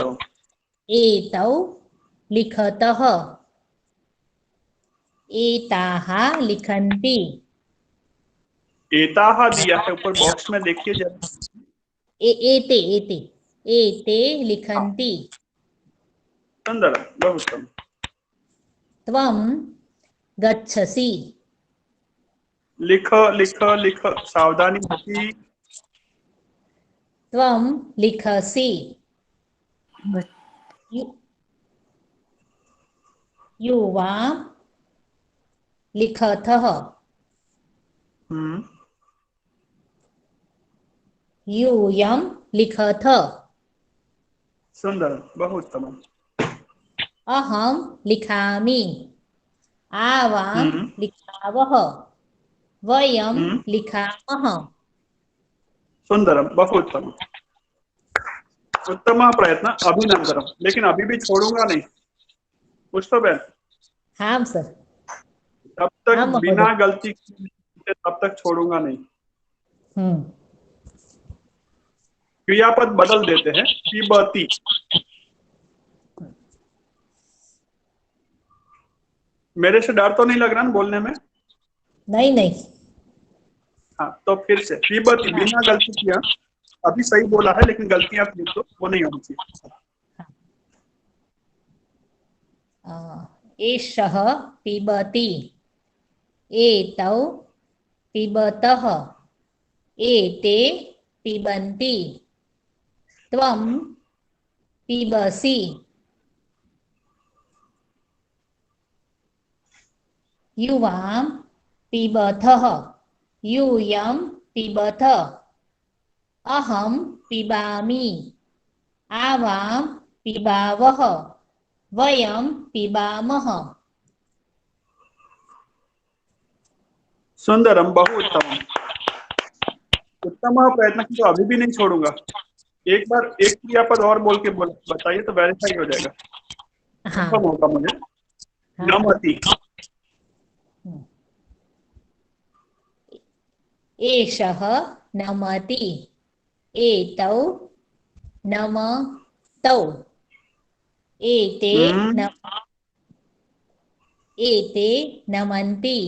एतौ लिखतः। एताः लिखन्ति। एताः दिया है ऊपर बॉक्स में, देखिए जरा। एते एते एते लिखन्ति। सुंदर, बहुत। त्वं गच्छसि। लिख लिख लिख, सावधानी हटी। त्वं लिखसि। युवां लिखतः। यूयं लिखथ। सुंदर, बहुत उत्तम। अहं लिखामि। आवां लिखावः। वयं लिखामः। सुंदरम, बहु उत्तम। उत्तम प्रयत्न, अभिनंदनम। लेकिन अभी भी छोड़ूंगा नहीं पुष्पाबेन। हाँ सर। तब तक बिना गलती तब तक छोड़ूंगा नहीं। क्रियापद बदल देते हैं। पिबती। मेरे से डर तो नहीं लग रहा ना बोलने में? नहीं नहीं। हाँ तो फिर से पिबती, बिना गलती किया। अभी सही बोला है, लेकिन गलतियां फिर तो वो नहीं होनी चाहिए। एषः पिबति। एतौ पिबतः। एते पिबन्ति। त्वं पिबसि। युवां पिबथः यूयं पिबथ अहं पिबामि आवां पिबावः वयं पिबामः। सुंदरम, बहु उत्तम। उत्तम प्रयत्न की तो अभी भी नहीं छोड़ूंगा। एक बार एक क्रियापद और बोल के बताइए तो वेरीफाई हो जाएगा। हाँ कंफर्म होगा मुझे। नमति। एषः नमति एतौ नमतौ एते एते नमन्ति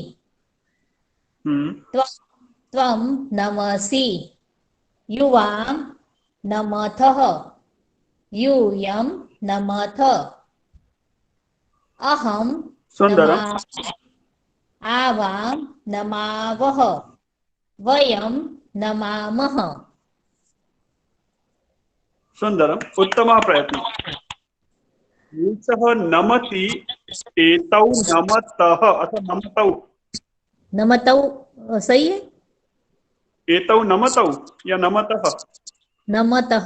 त्वं नमसि युवां नमथः यूयं नमथ अहं सुंदरम, नमामि आवां नमावः वयं नमामः। सुंदरम, उत्तम प्रयत्न। एषः नमति एतौ नमतः अथवा नमतौ। नमतौ सही है। एतौ नमतौ या नमतः? नमतः,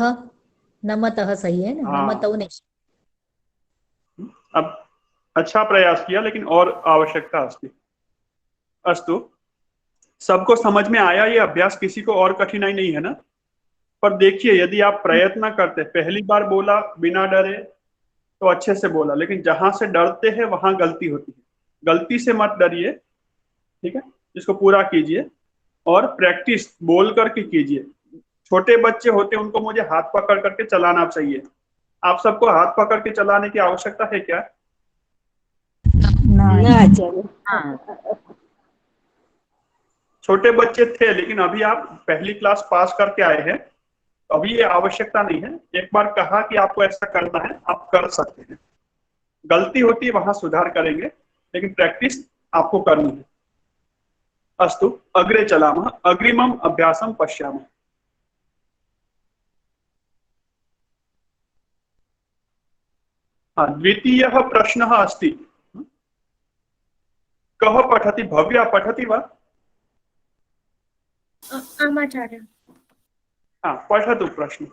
नमतः सही है ना। हाँ। नमतौ नहीं। अब अच्छा प्रयास किया, लेकिन और आवश्यकता अस्ति। अस्तु, सबको समझ में आया ये अभ्यास? किसी को और कठिनाई नहीं है ना? पर देखिए, यदि आप प्रयत्न करते, पहली बार बोला बिना डरे तो अच्छे से बोला, लेकिन जहां से डरते हैं वहां गलती होती है। गलती से मत डरिए, ठीक है? इसको पूरा कीजिए और प्रैक्टिस बोल करके कीजिए। छोटे बच्चे होते हैं, उनको मुझे हाथ पकड़ करके चलाना चाहिए। आप सबको हाथ पकड़ के चलाने की आवश्यकता है क्या? छोटे बच्चे थे, लेकिन अभी आप पहली क्लास पास करके आए हैं, अभी ये आवश्यकता नहीं है। एक बार कहा कि आपको ऐसा करना है, आप कर सकते हैं। गलती होती है वहां सुधार करेंगे, लेकिन प्रैक्टिस आपको करनी है। अस्तु, अग्रे चलामः। अग्रिमम् अभ्यासं पश्यामः। द्वितीयः प्रश्नः अस्ति। कः पठति? भव्या पठति वा? आचार्य। पठतु प्रश्न।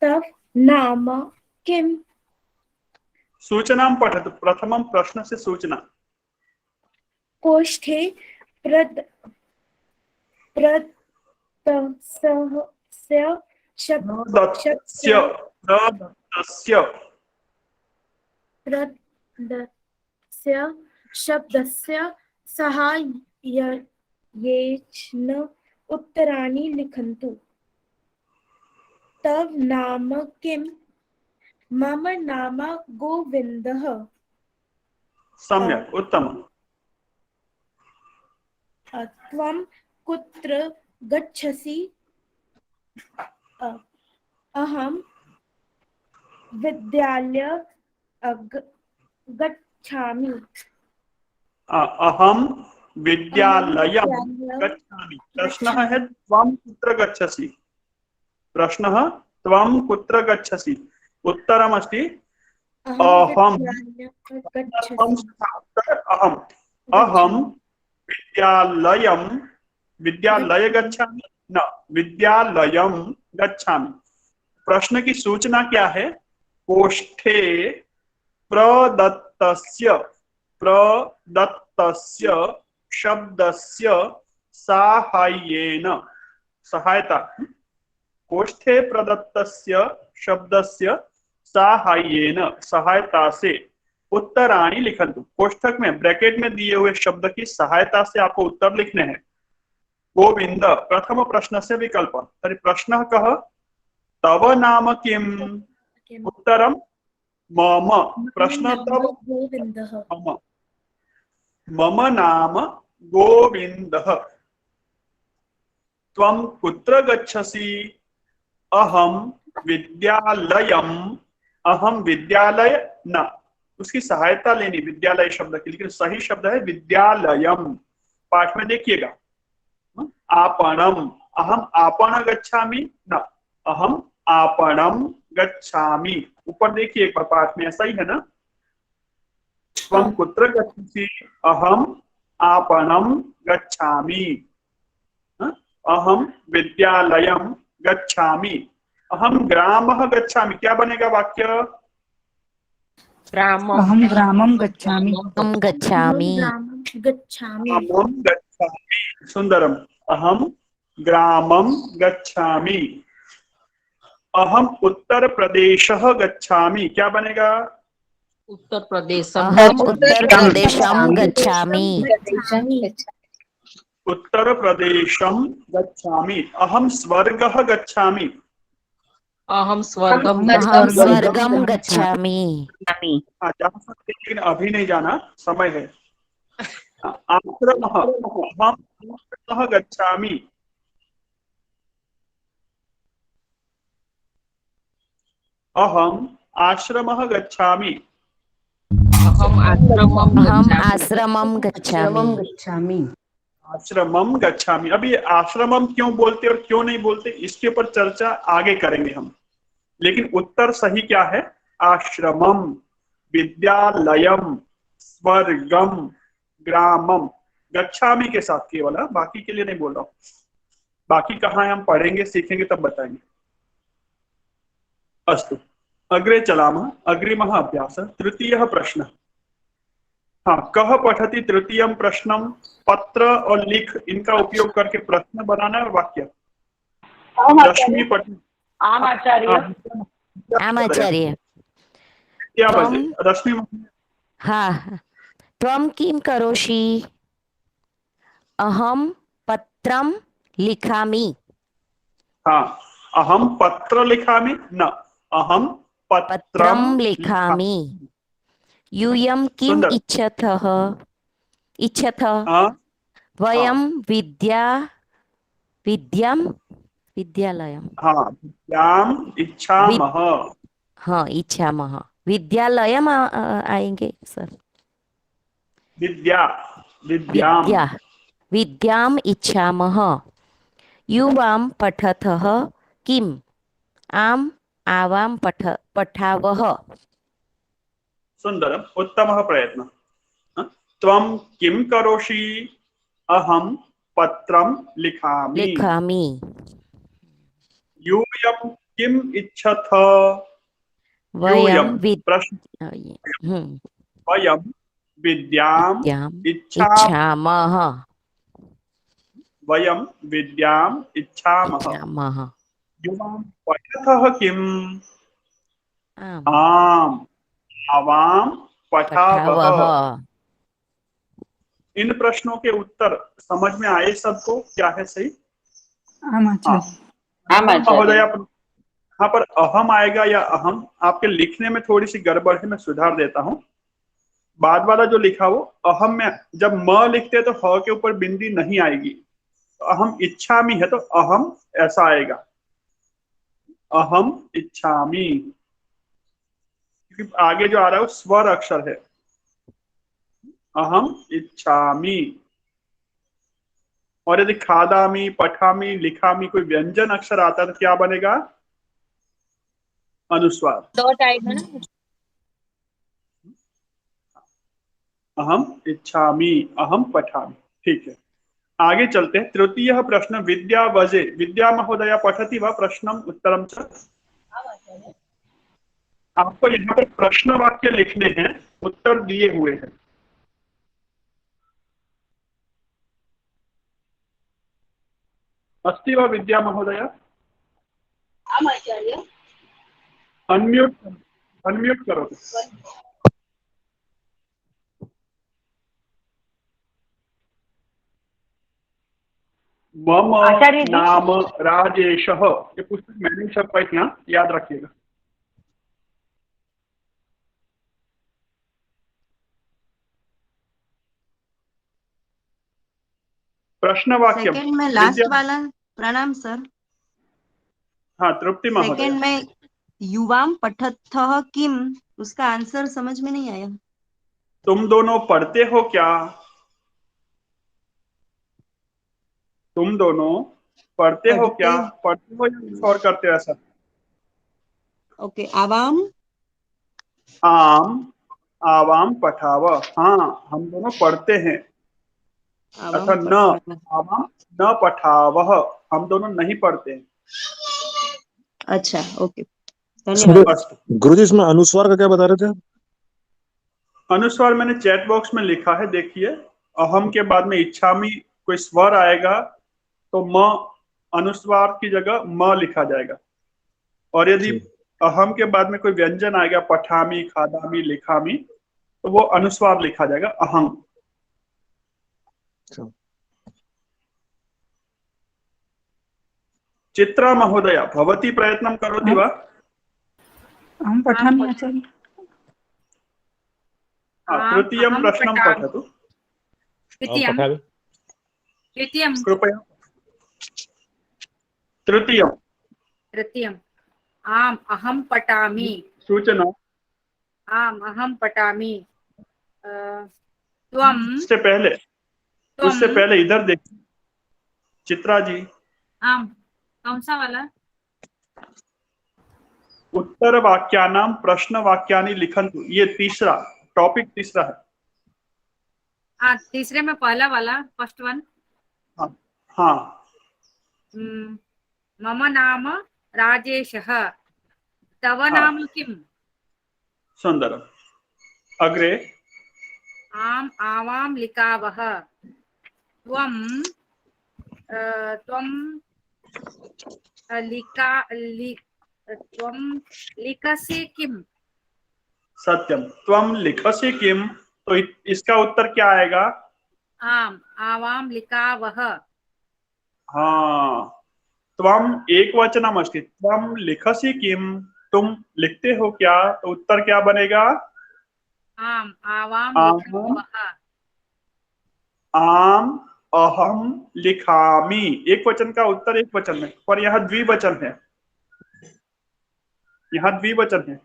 तव नाम किम? सूचनां पठतु। प्रथमं प्रश्नस्य सूचना। कोष्ठे प्रदत्तस्य शब्दस्य साहाय्येन उत्तराणि लिखन्तु। तव नाम किम? मम नाम गोविन्दः। सम्यक्, उत्तमम्। त्वं कुत्र गच्छसि? अहं विद्यालयं गच्छामि। अहं विद्यालयं गच्छामि। प्रश्नः है त्वं कुत्र गच्छसि? प्रश्नः त्वं कुत्र गच्छसि? उत्तरमस्ति अहं। अहं विद्यालय गच्छामि, न विद्यालयं गच्छामि। प्रश्न की सूचना क्या है? कोष्ठे प्रदत्तस्य शब्दस्य साहाय्येन, सहायता, कोष्ठे प्रदत्तस्य शब्दस्य साहाय्येन, सहायता से उत्तराणि लिखन्तु। कोष्ठक में ब्रैकेट में दिए हुए शब्द की सहायता से आपको उत्तर लिखने हैं। गोविंद प्रथम प्रश्नस्य विकल्पः। तर्हि प्रश्नः कः? तव नाम किम्? उत्तरं मम। प्रश्न तव गोविन्दः। मम नाम गोविन्दः। त्वं कुत्र गच्छसि? अहं विद्यालयं। अहं विद्यालय, न, उसकी सहायता लेनी विद्यालय शब्द की, लेकिन सही शब्द है विद्यालयम। पाठ में देखिएगा। आपणम, अहम आपण गच्छामि, न, अहम आपणम गच्छामि। ऊपर देखिए एक बार पाठ में ऐसा ही है ना। त्वं कुत्र गच्छसि, अहम आपणं गच्छामि। हाँ? अहम विद्यालयं गच्छामि, अहम ग्रामः गच्छामि। क्या बनेगा वाक्य? अहम ग्रामं गच्छामि। अहं गच्छामि। ग्रामं गच्छामि। ग्रामं गच्छामि। सुंदरम। अहम ग्रामं गच्छामि। अहम उत्तर प्रदेशः गच्छामि। क्या बनेगा? उत्तर प्रदेश अहम् उत्तर प्रदेशं गच्छामि। गच्छामि। उत्तर प्रदेशं गच्छामि। अहम स्वर्गः गच्छामि। अहम स्वर्गम अहं स्वर्गं गच्छामि। हाँ, जा सकते हैं, लेकिन अभी नहीं जाना, समय है। आश्रमः, अहम आश्रमः गच्छामि। अहम आश्रमः गच्छामि। अहम आश्रमम अहम् गच्छामि। आश्रमं गच्छामि। आश्रमम गच्छामि। अब ये आश्रमम क्यों बोलते और क्यों नहीं बोलते, इसके ऊपर चर्चा आगे करेंगे हम। लेकिन उत्तर सही क्या है? आश्रमम, विद्यालयम, स्वर्गम, ग्रामम। गच्छामि के साथ केवल, बाकी के लिए नहीं बोल रहा हूं। बाकी कहाँ है हम पढ़ेंगे सीखेंगे तब बताएंगे। अस्तु, अग्रे चलामः। अग्रिमः अभ्यासः तृतीयः प्रश्नः। हाँ, कः पठति तृतीयं प्रश्नं। पत्र और लिख इनका उपयोग करके प्रश्न बनाना है, वाक्य। रश्मि पठति। आम आचार्य। आम् आचार्य। क्या त्वं बजे रश्मि? हा त्वं किं करोषि? अहं पत्रं लिखामि। हाँ, अहम पत्र लिखामि न, अहम पत्रं पत्रं लिखामि। यूयं किम् सुंदर। इच्छतः? हाँ, वयं विद्यालयं हाँ, विद्याम इच्छामः। इच्छामः। विद्यालयम् आएंगे सर। विद्या, विद्याम। विद्याम् इच्छामः। युवां पठतः किम्? आम् आवां पठावः। सुंदरम, उत्तमः प्रयत्नः। हाँ? त्वं किं करोषि? अहम पत्रं लिखामि। यूयं किम् इच्छथ? वयं यूयं प्रश्न। वयं विद्याम विद्याम् इच्छामः। इच्छामः। वयं विद्याम इच्छामः। युवां पठतः किम्? आम् आम आवाम पठावः। पठावः। इन प्रश्नों के उत्तर समझ में आए सबको? क्या है सही? आम हाँ, आचार्य। महोदय, यहाँ पर अहम आएगा या अहम, आपके लिखने में थोड़ी सी गड़बड़ है, मैं सुधार देता हूँ। बाद वाला जो लिखा वो अहम में, जब म लिखते तो ह के ऊपर बिंदी नहीं आएगी। तो अहम इच्छामि है तो अहम ऐसा आएगा, अहम इच्छामि। क्योंकि आगे जो आ रहा है वो स्वर अक्षर है। अहम इच्छामि। और यदि खादामी, पठामी, लिखामी कोई व्यंजन अक्षर आता है तो क्या बनेगा? अनुस्वार। डॉट आएगा ना। अहम इच्छामि, अहम पठामि। ठीक है, आगे चलते हैं। तृतीयः प्रश्न। विद्या वजे, विद्या महोदया पठति वा प्रश्नम उत्तरम च? आपको यहाँ पर प्रश्न वाक्य लिखने हैं, उत्तर दिए हुए हैं। अस्ति वा विद्या महोदया? अनम्यूट, अनम्यूट करो। मम आचार्य जी। नाम राजेशः। ये पुस्तक मैंने सब पढ़ी, यहाँ याद रखिएगा। प्रश्न वाक्य सेकंड में लास्ट वाला। प्रणाम सर। हाँ, तृप्ति महोदया। सेकंड में युवाम पठतः किम, उसका आंसर समझ में नहीं आया। तुम दोनों पढ़ते हो क्या? तुम दोनों पढ़ते हो क्या? पढ़ते हो या कुछ और करते हो ऐसा? ओके आवाम आम आवाम पठाव। हाँ, हम दोनों पढ़ते हैं। आवाम अच्छा, न पठाव। आवाम न पठावह, हम दोनों नहीं पढ़ते हैं। अच्छा ओके धन्यवाद। अस्तु। गुरुजी इसमें अनुस्वार का क्या बता रहे थे? अनुस्वार मैंने चैट बॉक्स में लिखा है, देखिए। अहम के बाद में इच्छामी कोई स्वर आएगा तो म अनुस्वार की जगह म लिखा जाएगा, और यदि अहम के बाद में कोई व्यंजन आएगा, पठामी, खादामी, लिखामी, तो वो अनुस्वार लिखा जाएगा, अहम। चित्रा महोदया भवती प्रयत्नं करोति वा? अहं पठामि आचार्य। तृतीयं अहं प्रश्नं पठामि। पठतु तृतीयं कृपया। तृतीयं तृतीयम् आम् अहं पठामि। सूचना। आम् अहं पठामि। त्वं उससे पहले इधर देखिए चित्रा जी। आम कौन सा वाला? उत्तर वाक्यानां प्रश्न वाक्यानि लिखन्तु, ये तीसरा टॉपिक, तीसरा है। तीसरे में पहला वाला, फर्स्ट वन। हाँ। मम नाम राजेशः, तव नाम किम्? सुंदरम्। अग्रे। आम् आवां लिखावः, त्वं लिखसि किम्? सत्यम। त्वं लिखसि किम्, तो इसका उत्तर क्या आएगा? आम् आवां लिखावः। हाँ, त्वं एक वचनम अस्ति, त्वं लिखसि किम्, तुम लिखते हो क्या, तो उत्तर क्या बनेगा? आम् आवां लिखावः। आम अहम लिखामि, एक वचन का उत्तर एक वचन में, पर यहाँ द्विवचन है, यहाँ द्विवचन है।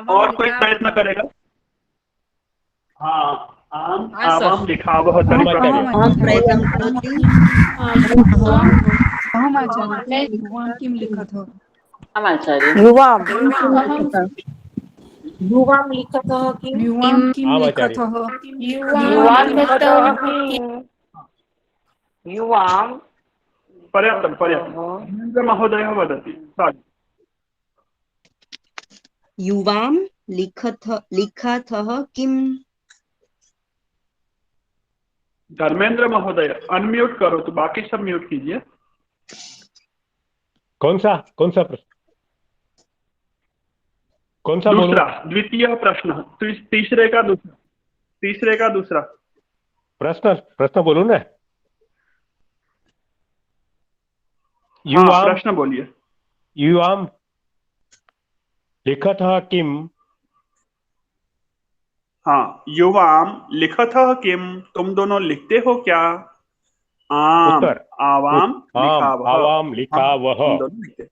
और कोई प्रयत्न करेगा? हाँ, आम आवाम लिखावः। प्रयत्नं करोति। अहम् आचार्य। युवां किं लिखतः? युवाम युवां लिखतः किं? युवां किं लिखतः? युवाम पर्याप्तं पर्याप्तं। महोदयः वदति। युवां लिखतः किम्? धर्मेंद्र महोदय अनम्यूट करो, तो बाकी सब म्यूट कीजिए। कौन सा प्रश्न? कौन सा दूसरा, द्वितीय प्रश्न, तीसरे का दूसरा प्रश्न बोलू ना। हाँ, प्रश्न बोलिए। युवां लिखतः किम्? हाँ, युवाम लिखतः किम, तुम दोनों लिखते हो क्या? आम उत्तर आवाम लिखावः। आवाम लिखावः। हम दोनों लिखते।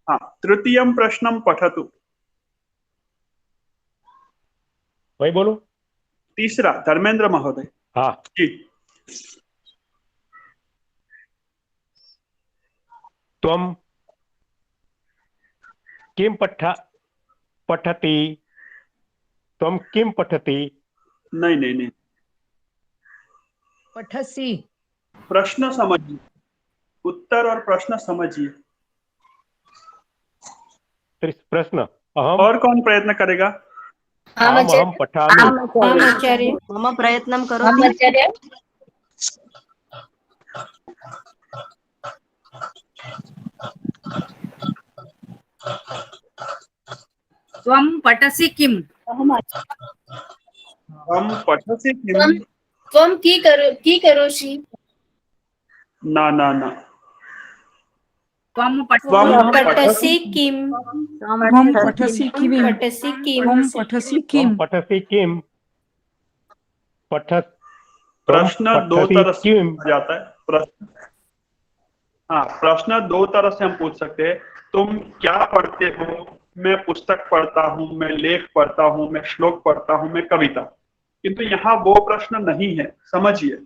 हाँ, तृतीयं प्रश्नं पठतु। वही बोलो। तीसरा, धर्मेंद्र महोदय। हाँ जी। त्वं किं पठति? त्वं किं पठति? नहीं, पठसि। प्रश्न समझिए, उत्तर और प्रश्न समझिए। प्रश्न अहम। और कौन प्रयत्न करेगा? अहम पठामि। मम प्रयत्नं करोतु। त्वं पठसि किम्? हम पठसि किम्? त्वं की करोषि? ना। त्वं पठसि किम्? त्वं पठसि किम्? पठसि किम्? त्वं पठसि किम्? पठसि किम्? प्रश्न दो तरह से पूछा जाता है। प्रश्न दो तरह से हम पूछ सकते हैं। तुम क्या पढ़ते हो? मैं पुस्तक पढ़ता हूँ, मैं लेख पढ़ता हूँ, मैं श्लोक पढ़ता हूँ, मैं कविता। किंतु यहाँ वो प्रश्न नहीं है, समझिए।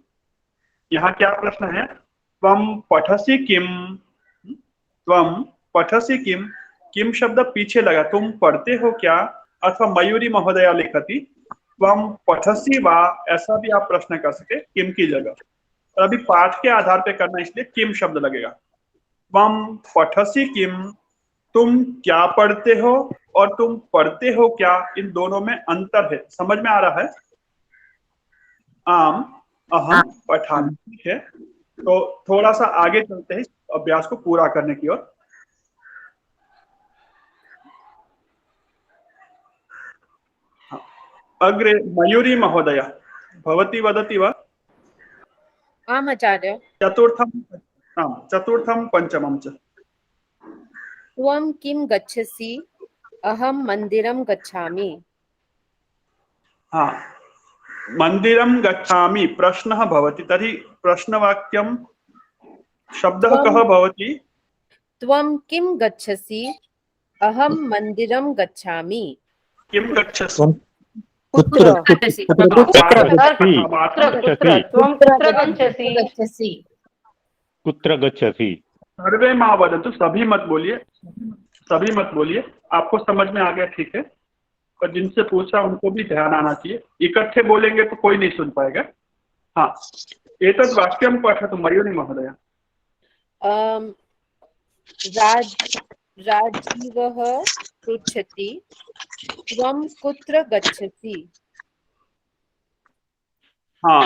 यहाँ क्या प्रश्न है? त्वम पठसि किम, त्वम पठसि किम, किम शब्द पीछे लगा, तुम पढ़ते हो क्या? अथवा मयूरी महोदया लिखती त्वम पठसि वा, ऐसा भी आप प्रश्न कर सके किम की जगह। और अभी पाठ के आधार पे करना, इसलिए किम शब्द लगेगा। त्वम पठसि किम, तुम क्या पढ़ते हो और तुम पढ़ते हो क्या, इन दोनों में अंतर है, समझ में आ रहा है? आम अहम पठामि, ठीक है। तो थोड़ा सा आगे चलते हैं अभ्यास को पूरा करने की ओर। अग्रे मयूरी महोदय भवती वदति वा? आम् आचार्य। चतुर्थम पंचमं च। त्वं किं गच्छसि? अहं मन्दिरं गच्छामि। हाँ, मन्दिरं गच्छामि प्रश्नः भवति, तर्हि प्रश्नवाक्यं शब्दः कः भवति? त्वं किं गच्छसि? अहं मन्दिरं गच्छामि। किं गच्छसि? कुत्र गच्छसि? कुत्र गच्छसि? सर्वे मां वदतु, सभी मत बोलिए, सभी मत बोलिए। आपको समझ में आ गया, ठीक है। और जिनसे पूछा उनको भी ध्यान आना चाहिए, इकट्ठे बोलेंगे तो कोई नहीं सुन पाएगा। हाँ, एतद् वाक्यं पठतु मयूरी महोदय। राजीवः पृच्छति त्वं कुत्र गच्छसि? हाँ,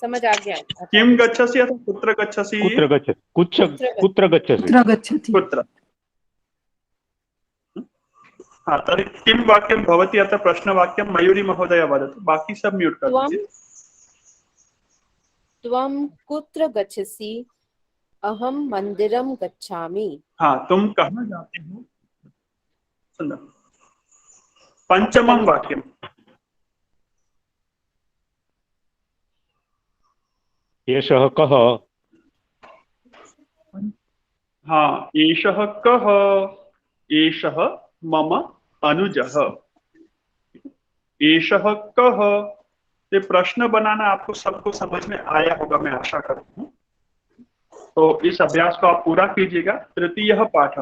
समझ आ गया? किं गच्छसि अथवा कुत्र गच्छसि? कुत्र गच्छसि? कुत्र गच्छसि? कुत्र गच्छति? कुत्र। हाँ, तर्हि किं वाक्यं भवति अत्र प्रश्नवाक्यं मयूरी महोदय वदतु, बाकी सब म्यूट कर दीजिए। त्वं कुत्र गच्छसि? अहं मन्दिरं गच्छामि। हाँ, तुम कहाँ जाते हो? सुंदर। पंचमं वाक्यं। एषः कः? हाँ, एषः कः? एषः मम अनुजः। एषः कः? ये प्रश्न बनाना आपको सबको समझ में आया होगा, मैं आशा करता हूँ। तो इस अभ्यास को आप पूरा कीजिएगा। तृतीय पाठ,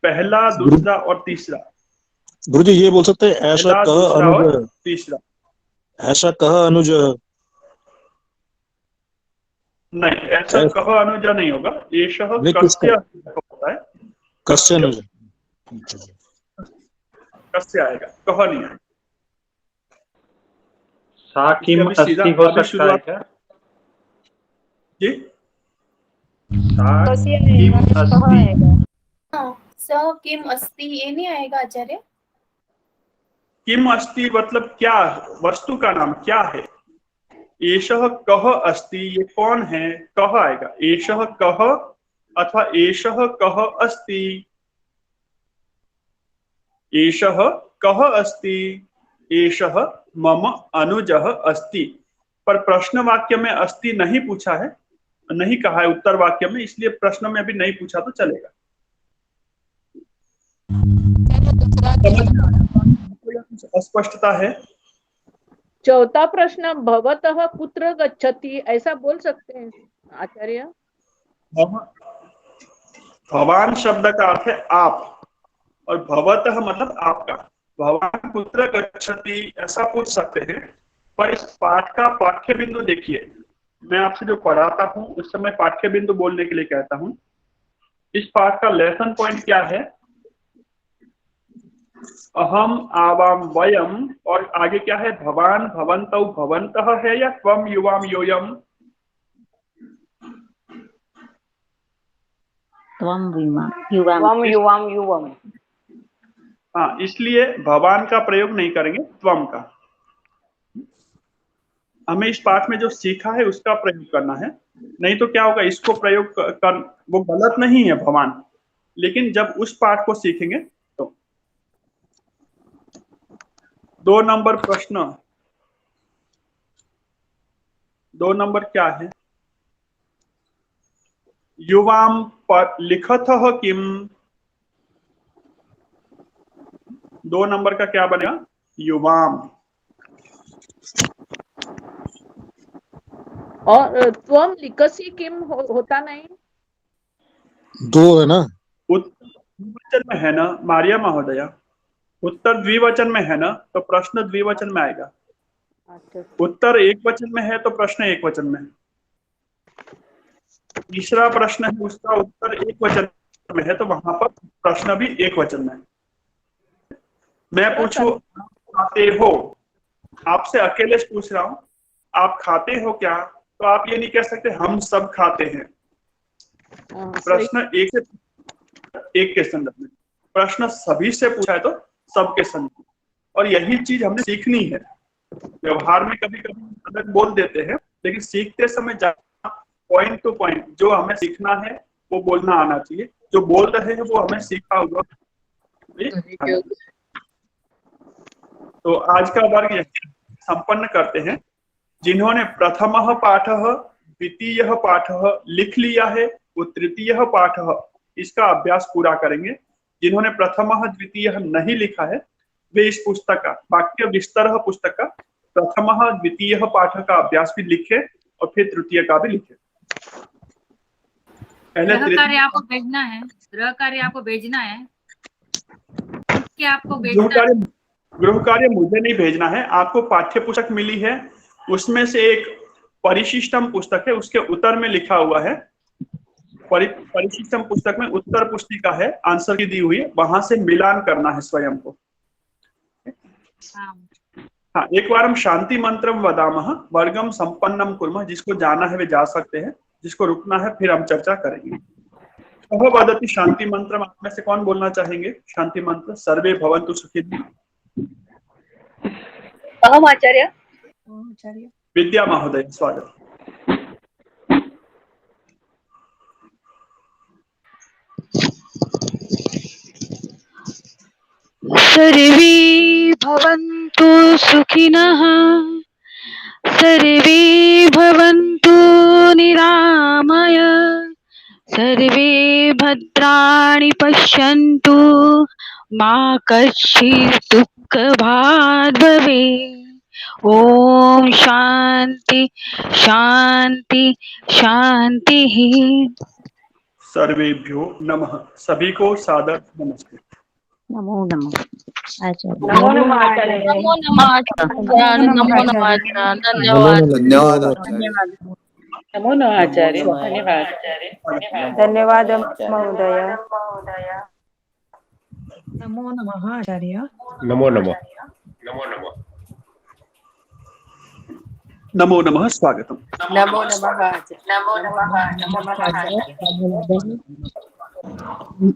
पहला, दूसरा और तीसरा। गुरुजी ये बोल सकते हैं ऐसा कह अनुज, तीसरा ऐसा कह अनुज नहीं, ऐसा कह अनुज नहीं होगा। एषः कस्य होता है, कस्य अनुज, कस्य आएगा, कह नहीं आएगा। सा किम अस्ति हो सकता है क्या? जी, स किम अस्ति ये नहीं आएगा आचार्य? किम अस्ति मतलब क्या, वस्तु का नाम क्या है। एषः कः अस्ति, ये कौन है, कह आएगा। एषः कः अथवा एषः कः अस्ति। एषः कः अस्ति, एषः मम अनुजः अस्ति। पर प्रश्न वाक्य में अस्ति नहीं पूछा है, नहीं कहा है उत्तर वाक्य में, इसलिए प्रश्न में भी नहीं पूछा तो चलेगा। अस्पष्टता है? चौथा प्रश्न, भवतः कुत्र गच्छति, ऐसा बोल सकते हैं आचार्य? भवान शब्द का अर्थ है आप, और भवतः मतलब आपका। भवान कुत्र गच्छति ऐसा पूछ सकते हैं, पर इस पाठ का पाठ्य बिंदु देखिए। मैं आपसे जो पढ़ाता हूं उस समय पाठ्य बिंदु बोलने के लिए कहता हूं। इस पाठ का लेसन पॉइंट क्या है? अहम, आवाम, वयम, और आगे क्या है? भवान, भवन्तौ, भवन्तः है, या त्वम, युवाम, योयम? युवाम युवम। हाँ, इसलिए भवान का प्रयोग नहीं करेंगे, त्वम का। हमें इस पाठ में जो सीखा है उसका प्रयोग करना है, नहीं तो क्या होगा, इसको प्रयोग कर वो गलत नहीं है भवान, लेकिन जब उस पाठ को सीखेंगे तो। 2 नंबर प्रश्न, 2 नंबर क्या है? युवाम लिखतः किम। 2 नंबर का क्या बनेगा? युवाम। और त्वम लिखसि किम होता नहीं? दो है ना, द्विवचन में है ना मारिया महोदया, उत्तर द्विवचन में है ना तो प्रश्न द्विवचन में आएगा। अच्छा, उत्तर एक वचन में है तो प्रश्न एक वचन में। तीसरा प्रश्न है उसका उत्तर एक वचन में है तो वहां पर प्रश्न भी एक वचन में है। मैं पूछूं आप खाते हो, आपसे अकेले से पूछ रहा हूं आप खाते हो क्या, तो आप ये नहीं कह सकते हम सब खाते हैं। प्रश्न एक के संदर्भ में, प्रश्न सभी से पूछा है तो सबके संदर्भ में। और यही चीज हमने सीखनी है। व्यवहार में कभी कभी अलग बोल देते हैं, लेकिन सीखते समय पॉइंट टू पॉइंट जो हमें सीखना है वो बोलना आना चाहिए। जो बोल रहे हैं वो हमें सीखा हुआ। तो आज का वर्ग यही संपन्न करते हैं। जिन्होंने प्रथमः पाठः द्वितीयः पाठः लिख लिया है वो तृतीयः पाठः इसका अभ्यास पूरा करेंगे। जिन्होंने प्रथमः द्वितीयः नहीं लिखा है वे इस पुस्तक का वाक्य विस्तरः पुस्तक का प्रथमः द्वितीयः पाठ का अभ्यास भी लिखे और फिर तृतीय का भी लिखे। पहले गृह कार्य आपको भेजना है, गृह कार्य आपको भेजना है, क्या आपको भेजना है? गृह कार्य मुझे नहीं भेजना है, आपको पाठ्य पुस्तक मिली है, उसमें से एक परिशिष्टम पुस्तक है, उसके उत्तर में लिखा हुआ है। परिशिष्टम पुस्तक में उत्तर पुस्तिका है, आंसर की दी हुई है, वहां से मिलान करना है स्वयं को। हाँ, एक बार हम शांति मंत्रम वदामः वर्गम संपन्नम कुर्मः, जिसको जाना है वे जा सकते हैं, जिसको रुकना है फिर हम चर्चा करेंगे। कहो वदति शांति मंत्रम, आप में से कौन बोलना चाहेंगे शांति मंत्र? सर्वे भवन्तु सुखिनः। आचार्य विद्या महोदय स्वागत। सर्वे भवन्तु सुखिनः, सर्वे भवन्तु निरामय, सर्वे भद्राणि पश्यन्तु मा कश्चित् दुःखभाग् भवेत्। ओम शांति शांति शांति। सर्वेभ्यो नमः, सभी को सादर नमस्ते। नमो नमः आचार्य। नमो नमः आचार्य। नमो नमः आचार्य। नमो नमः आचार्य। धन्यवाद। नमो नमः आचार्य। धन्यवाद। धन्यवाद महोदय। नमो नमः आचार्य। नमो नमः। नमो नमः स्वागतम। नमो नमः आचार्य।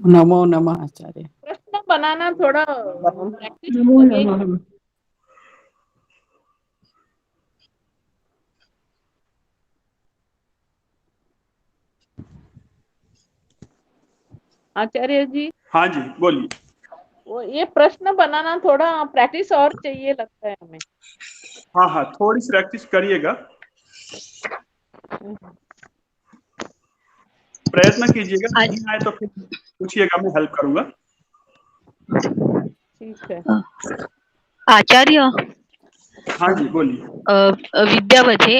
नमो नमः आचार्य। प्रश्न बनाना थोड़ा प्रैक्टिस नमो नमः। आचार्य जी। हाँ जी बोलिए। वो ये प्रश्न बनाना थोड़ा प्रैक्टिस और चाहिए लगता है हमें। हाँ हाँ, थोड़ी सी प्रैक्टिस करिएगा, प्रयत्न कीजिएगा, नहीं आए तो फिर पूछिएगा, मैं हेल्प करूंगा। ठीक है आचार्य। हाँ जी बोलिए। विद्यावधे